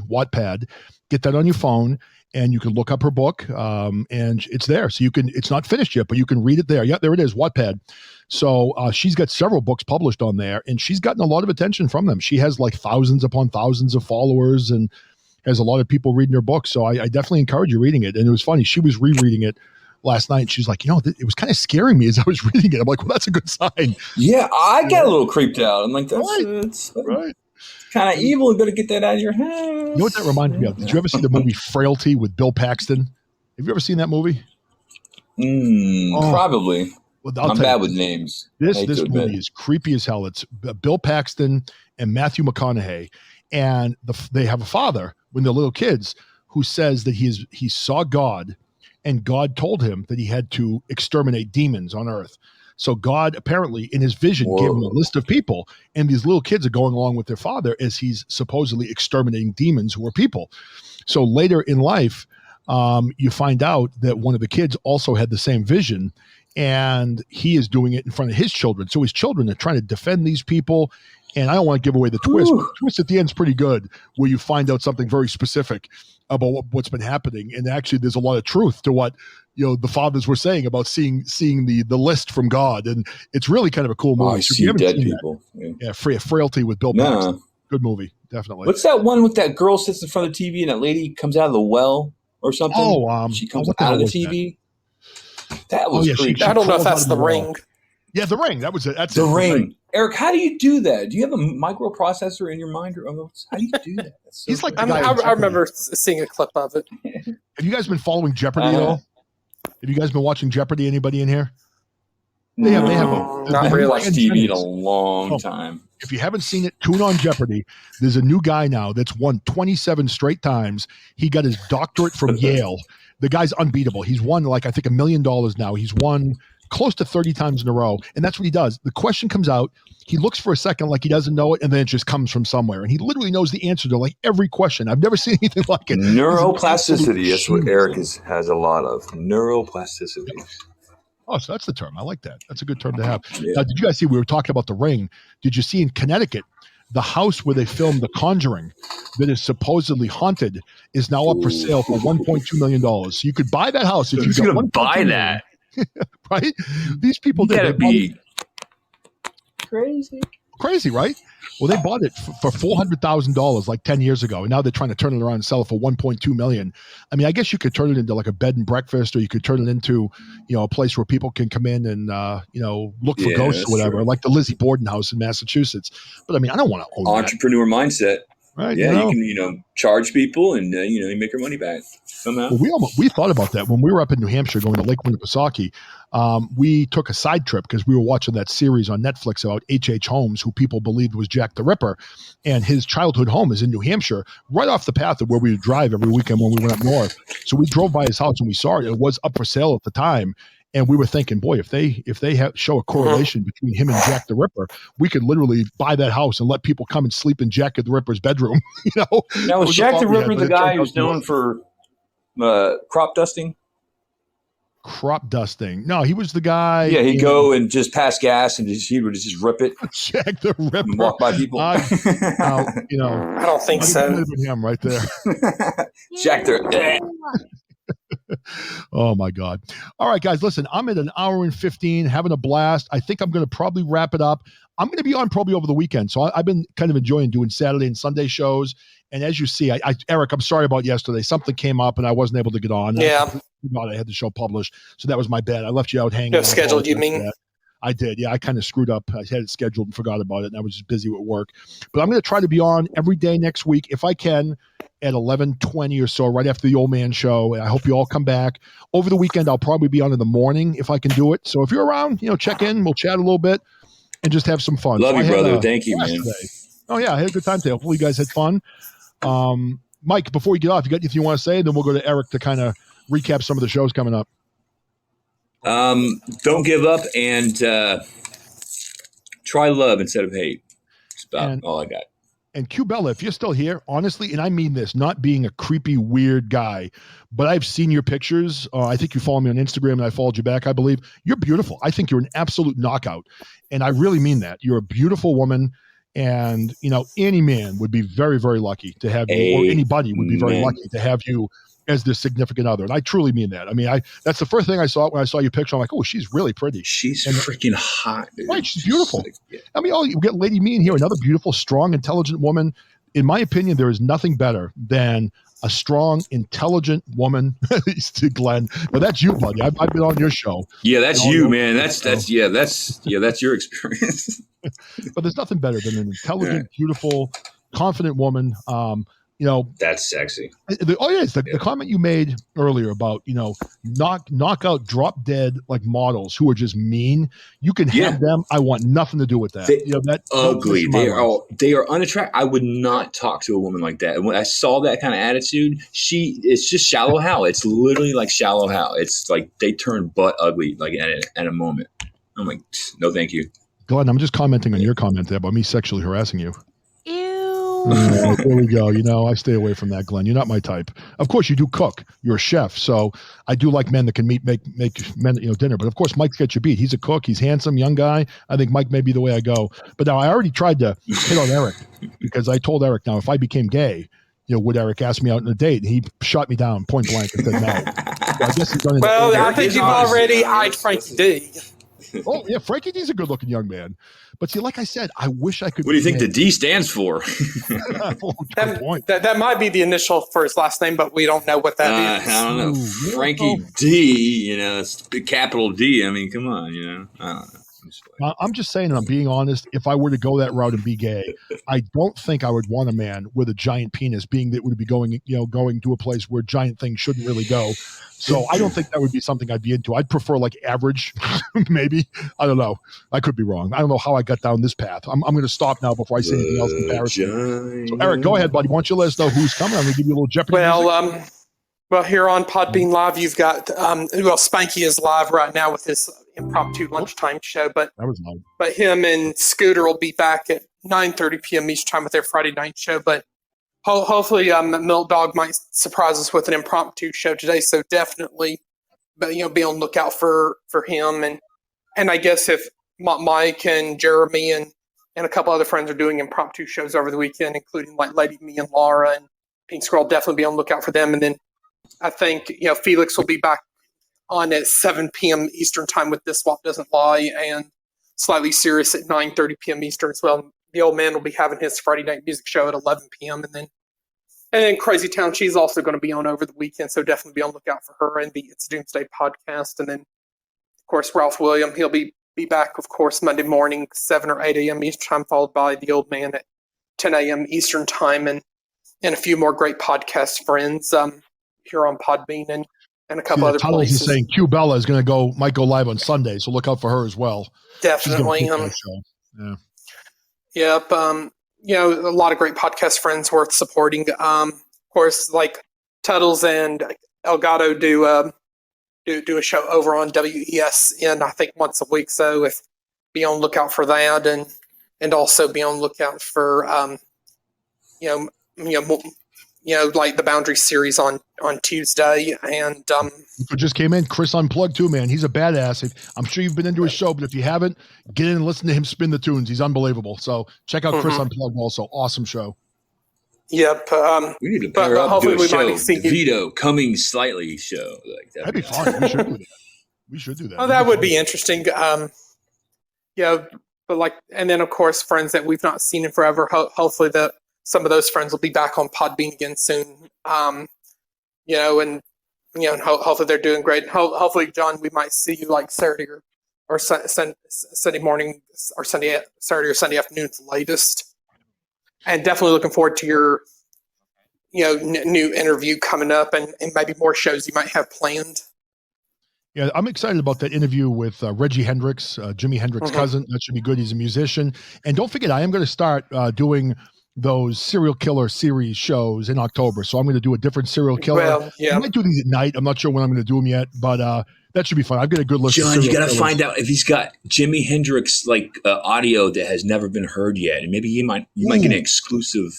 Wattpad. Get that on your phone, and you can look up her book, and it's there. So you can. It's not finished yet, but you can read it there. Yeah, there it is, Wattpad. So she's got several books published on there, and she's gotten a lot of attention from them. She has like thousands upon thousands of followers, and has a lot of people reading her book. So I definitely encourage you reading it. And it was funny. She was rereading it last night. And she's like, you know, it was kind of scaring me as I was reading it. I'm like, well, that's a good sign. Yeah, I got a little creeped out. I'm like, that's right. Kind of evil. You better get that out of your house. You know what that reminds me of? Did you ever see the movie Frailty with Bill Paxton? Have you ever seen that movie? Probably. Well, I'm bad with names. This movie is creepy as hell. It's Bill Paxton and Matthew McConaughey. And they have a father when they're little kids who says that he saw God, and God told him that he had to exterminate demons on earth. So God apparently in his vision gave him a list of people, and these little kids are going along with their father as he's supposedly exterminating demons who are people. So later in life, you find out that one of the kids also had the same vision, and he is doing it in front of his children. So his children are trying to defend these people. And I don't want to give away the twist, but the twist at the end is pretty good, where you find out something very specific about what's been happening. And actually, there's a lot of truth to what, you know, the fathers were saying about seeing the list from God. And it's really kind of a cool movie. I see dead people. Yeah, Frailty with Bill Paxton. Good movie, definitely. What's that one with that girl sits in front of the TV and that lady comes out of the well or something? She comes out of the TV. That was creepy. I don't know if that's The Ring. Yeah, The Ring. That was it. That's The Ring. Eric, how do you do that? Do you have a microprocessor in your mind? Or how do you do that? He's like I remember seeing a clip of it. Have you guys been following Jeopardy at all? Have you guys been watching Jeopardy? Anybody in here? They have not really watched TV in a long time. If you haven't seen it, tune on Jeopardy. There's a new guy now that's won 27 straight times. He got his doctorate from Yale. The guy's unbeatable. He's won like, I think, $1 million now. He's won close to 30 times in a row. And that's what he does. The question comes out. He looks for a second like he doesn't know it, and then it just comes from somewhere. And he literally knows the answer to like every question. I've never seen anything like it. Neuroplasticity. That's what Eric has a lot of. Neuroplasticity. Oh, so that's the term. I like that. That's a good term to have. Yeah. Now, did you guys see, we were talking about The Ring. Did you see in Connecticut, the house where they filmed The Conjuring that is supposedly haunted is now up for sale for $1.2 million. So you could buy that house. Who's going to buy that? Right? These people did. That'd be crazy, right? Well, they bought it for $400,000 like 10 years ago, and now they're trying to turn it around and sell it for $1.2 million. I mean, I guess you could turn it into like a bed and breakfast, or you could turn it into, you know, a place where people can come in and look for ghosts or whatever, like the Lizzie Borden house in Massachusetts. But I mean, I don't want to own entrepreneur mindset. Right. Yeah, you can, you charge people and, you make your money back somehow. Well, we thought about that when we were up in New Hampshire going to Lake Winnipesaukee. We took a side trip because we were watching that series on Netflix about H.H. Holmes, who people believed was Jack the Ripper. And his childhood home is in New Hampshire, right off the path of where we would drive every weekend when we went up north. So we drove by his house and we saw it. It was up for sale at the time. And we were thinking, boy, if they show a correlation between him and Jack the Ripper, we could literally buy that house and let people come and sleep in Jack the Ripper's bedroom. Now, was Jack the Ripper the guy who's known for crop dusting? Crop dusting? No, he was the guy. Yeah, he'd go and just pass gas, and he would just rip it. Jack the Ripper. And walk by people. I don't think so. Him right there. Jack the. Oh my God. All right, guys, listen, I'm at an hour and 15, having a blast. I think I'm going to probably wrap it up. I'm going to be on probably over the weekend. So I've been kind of enjoying doing Saturday and Sunday shows. And as you see, Eric, I'm sorry about yesterday. Something came up and I wasn't able to get on. Yeah. I had the show published. So that was my bad. I left you out hanging. No, scheduled, you mean? I did. Yeah, I kind of screwed up. I had it scheduled and forgot about it. And I was just busy with work. But I'm going to try to be on every day next week if I can at 11:20 or so, right after the Old Man Show. I hope you all come back. Over the weekend, I'll probably be on in the morning if I can do it. So if you're around, check in. We'll chat a little bit and just have some fun. Love you, brother. Thank you, man. Today. Oh, yeah. I had a good time today. Hopefully you guys had fun. Mike, before you get off, you got anything you want to say? Then we'll go to Eric to kind of recap some of the shows coming up. Don't give up and try love instead of hate. That's about all I got. And Q Bella, if you're still here, honestly, and I mean this, not being a creepy, weird guy, but I've seen your pictures. I think you follow me on Instagram and I followed you back, I believe. You're beautiful. I think you're an absolute knockout. And I really mean that. You're a beautiful woman. And, any man would be very, very lucky to have you, or anybody would be very lucky to have you as their significant other. And I truly mean that. I mean, that's the first thing I saw when I saw your picture. I'm like, oh, she's really pretty. She's freaking hot, dude. Right, she's beautiful. I mean, you get Lady Me in here, another beautiful, strong, intelligent woman. In my opinion, there is nothing better than a strong, intelligent woman. To Glenn. Now that's you, buddy. I've been on your show. Yeah, that's you, man. That's your experience. But there's nothing better than an intelligent, beautiful, confident woman. That's sexy. The comment you made earlier about knockout, drop dead like models who are just mean. You can have them. I want nothing to do with that. That ugly. They are unattractive. I would not talk to a woman like that. And when I saw that kind of attitude, it's just shallow Hal. It's literally like shallow Hal. It's like they turn butt ugly like at a moment. I'm like, no, thank you. Glenn, I'm just commenting on your comment there about me sexually harassing you. Ew. There we go. I stay away from that, Glenn. You're not my type. Of course, you do cook. You're a chef, so I do like men that can make men dinner. But of course, Mike's got you beat. He's a cook. He's handsome, young guy. I think Mike may be the way I go. But now I already tried to hit on Eric because I told Eric now if I became gay, would Eric ask me out on a date? And he shot me down point blank and said no. So I guess he's done it. Well, I think you've already eyed Frankie D. Oh, yeah, Frankie D's a good-looking young man. But see, like I said, I wish I could. What do you think the D stands for? That might be the initial for his last name, but we don't know what that is. I don't know. Frankie D, it's a capital D. I mean, come on, I don't know. I'm just saying, and I'm being honest, if I were to go that route and be gay, I don't think I would want a man with a giant penis being that would be going to a place where giant things shouldn't really go. So I don't think that would be something I'd be into. I'd prefer like average, maybe. I don't know. I could be wrong. I don't know how I got down this path. I'm going to stop now before I say anything else embarrassing. So Eric, go ahead, buddy. Why don't you let us know who's coming? I'm going to give you a little Jeopardy music. Well, here on Podbean Live, you've got Spanky is live right now with his impromptu lunchtime show, but that was nice. But him and Scooter will be back at 9:30 p.m. each time with their Friday night show. But hopefully, Milk Dog might surprise us with an impromptu show today. So definitely, be on lookout for him. And I guess if Mike and Jeremy and a couple other friends are doing impromptu shows over the weekend, including like Lady Me and Laura and Pink Squirrel, definitely be on lookout for them. And then I think Felix will be back on at 7 p.m. Eastern time with This Swap Doesn't Lie, and Slightly Serious at 9:30 p.m. Eastern as well. The old man will be having his Friday night music show at 11 p.m. And then Crazy Town, she's also going to be on over the weekend, so definitely be on lookout for her and the It's Doomsday podcast. And then, of course, Ralph William, he'll be back, of course, Monday morning, 7 or 8 a.m. Eastern time, followed by the old man at 10 a.m. Eastern time, and a few more great podcast friends here on Podbean and a couple other Tuddles places. Is saying Q Bella is going to might go live on Sunday, so look out for her as well. Definitely. Yeah. Yep. A lot of great podcast friends worth supporting. Of course, like Tuddles and El Gato do a show over on WESN, I think once a week. So be on lookout for that, and also be on lookout for like the Boundary series on Tuesday. And who just came in, Chris Unplugged too, man. He's a badass. I'm sure you've been into his show, but if you haven't, get in and listen to him spin the tunes. He's unbelievable. So check out Chris Unplugged also. Awesome show. Yep. We need to pair up hopefully do a we might show. see you. DeVito coming slightly show. Like That'd be fun. We should do that. We should do that. Oh, that would be interesting. Yeah, but like, and then of course, friends that we've not seen in forever. Hopefully, some of those friends will be back on Podbean again soon. And hopefully they're doing great. Hopefully, John, we might see you like Saturday or Sunday morning or Saturday or Sunday afternoon at the latest. And definitely looking forward to your, new interview coming up and maybe more shows you might have planned. Yeah, I'm excited about that interview with Reggie Hendricks, Jimi Hendrix' cousin. That should be good. He's a musician. And don't forget, I am going to start doing those serial killer series shows in October. So I'm going to do a different serial killer. Well, yeah. I might do these at night. I'm not sure when I'm going to do them yet, but that should be fun. I've got a good list. John, of you got to killers. find out if he's got Jimi Hendrix audio that has never been heard yet, and maybe you might get an exclusive,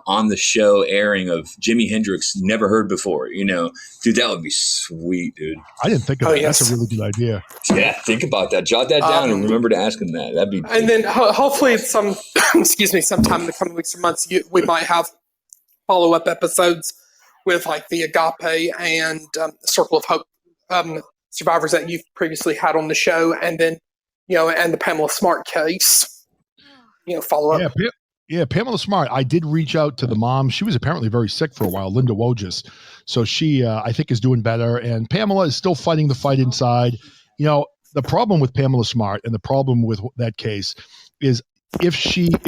on the show airing of Jimi Hendrix never heard before. Dude, that would be sweet, dude. I didn't think of that. Yes. That's a really good idea. Yeah, think about that. Jot that down and remember to ask him that. That'd be. And then hopefully sometime in the coming weeks or months, we might have follow-up episodes with like the Agape and Circle of Hope survivors that you've previously had on the show, and then and the Pamela Smart case, follow up. Yeah, Pamela Smart. I did reach out to the mom. She was apparently very sick for a while, Linda Wojcik. So she, I think, is doing better. And Pamela is still fighting the fight inside. The problem with Pamela Smart and the problem with that case is if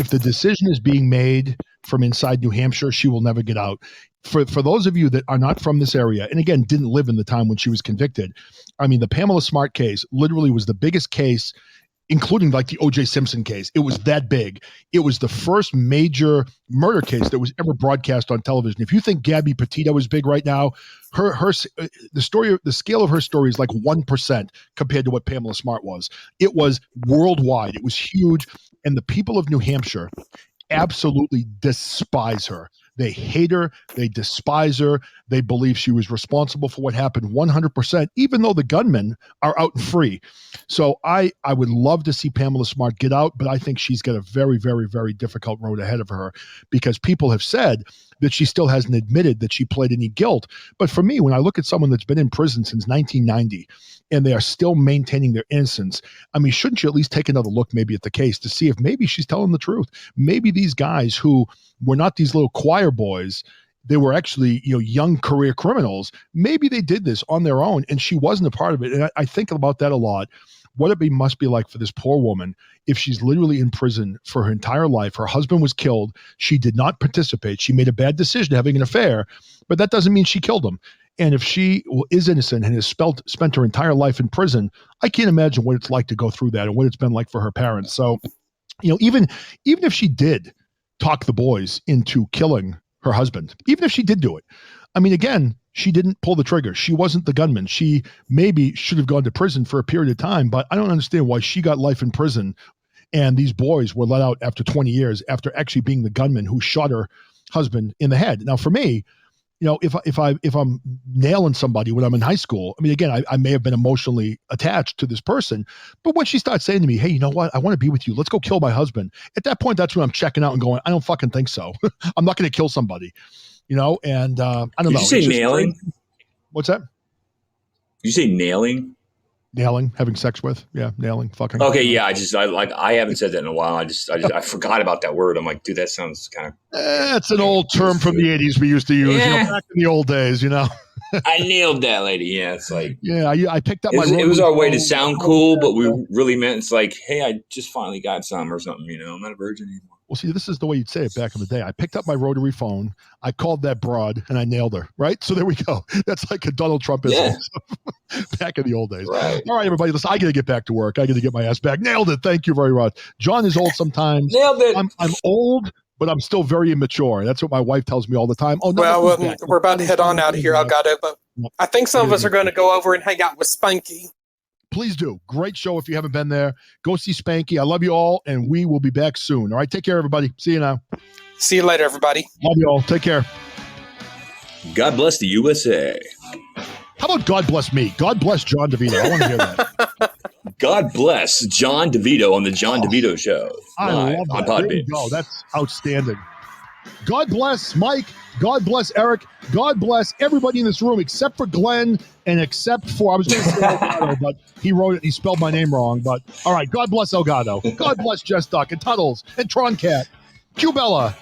the decision is being made from inside New Hampshire, she will never get out. For those of you that are not from this area, and again, didn't live in the time when she was convicted, I mean, the Pamela Smart case literally was the biggest case, including like the O.J. Simpson case. It was that big. It was the first major murder case that was ever broadcast on television. If you think Gabby Petito is big right now, the scale of her story is like 1% compared to what Pamela Smart was. It was worldwide. It was huge. And the people of New Hampshire absolutely despise her. They hate her. They despise her. They believe she was responsible for what happened 100%, even though the gunmen are out and free. So I would love to see Pamela Smart get out, but I think she's got a very, very, very difficult road ahead of her because people have said that she still hasn't admitted that she played any guilt. But for me, when I look at someone that's been in prison since 1990 and they are still maintaining their innocence, I mean, shouldn't you at least take another look maybe at the case to see if maybe she's telling the truth? Maybe these guys who were not these little choir boys, they were actually, young career criminals. Maybe they did this on their own and she wasn't a part of it. And I think about that a lot. What it must be like for this poor woman if she's literally in prison for her entire life. Her husband was killed. She did not participate. She made a bad decision having an affair, but that doesn't mean she killed him. And if she is innocent and has spent her entire life in prison, I can't imagine what it's like to go through that and what it's been like for her parents. So, even if she did talk the boys into killing her husband, even if she did do it, I mean, again, she didn't pull the trigger. She wasn't the gunman. She maybe should have gone to prison for a period of time, but I don't understand why she got life in prison and these boys were let out after 20 years after actually being the gunman who shot her husband in the head. Now, for me, if I'm nailing somebody when I'm in high school, I mean, again, I may have been emotionally attached to this person, but when she starts saying to me, hey, you know what? I want to be with you. Let's go kill my husband. At that point, that's when I'm checking out and going, I don't fucking think so. I'm not going to kill somebody, and I don't know. Did you say nailing? What's that? Did you say nailing? Nailing, having sex with. Yeah. Nailing, fucking. Okay. Yeah. I haven't said that in a while. I forgot about that word. I'm like, dude, that sounds kind of. It's an old term from the 80s we used to use, back in the old days, I nailed that lady. Yeah. It's like. Yeah. I picked up my. It was our way to sound cool, but we really meant it's like, hey, I just finally got some or something, I'm not a virgin anymore. Well, see, this is the way you'd say it back in the day. I picked up my rotary phone, I called that broad, and I nailed her, right? So there we go. That's like a Donald Trump back in the old days. Right. All right, everybody, listen, I got to get back to work. I got to get my ass back. Nailed it. Thank you very much. John is old sometimes. Nailed it. I'm old, but I'm still very immature. That's what my wife tells me all the time. Oh, no. Well, we're about to head on out of here, Gato, but I think some of us are going to go over and hang out with Spanky. Please do. Great show if you haven't been there. Go see Spanky. I love you all, and we will be back soon. All right, take care, everybody. See you now. See you later, everybody. Love you all. Take care. God bless the USA. How about God bless me? God bless John DeVito. I want to hear that. God bless John DeVito on the John DeVito Show. I love that. On There Podbean. you go. That's outstanding. God bless Mike. God bless Eric. God bless everybody in this room except for Glenn and except for, I was going to say Elgato, but he wrote it, he spelled my name wrong. But all right, God bless Elgato. God bless Jess Duck and Tuddles and Tron Cat, Q-Bella,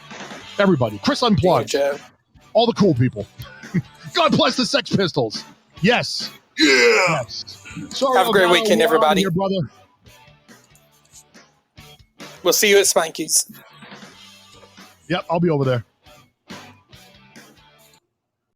everybody. Chris Unplugged. Joe. All the cool people. God bless the Sex Pistols. Yes. Yeah. Yes. Sorry, Have a great Elgato, weekend, we're out of everybody. here, brother. We'll see you at Spanky's. Yep, I'll be over there.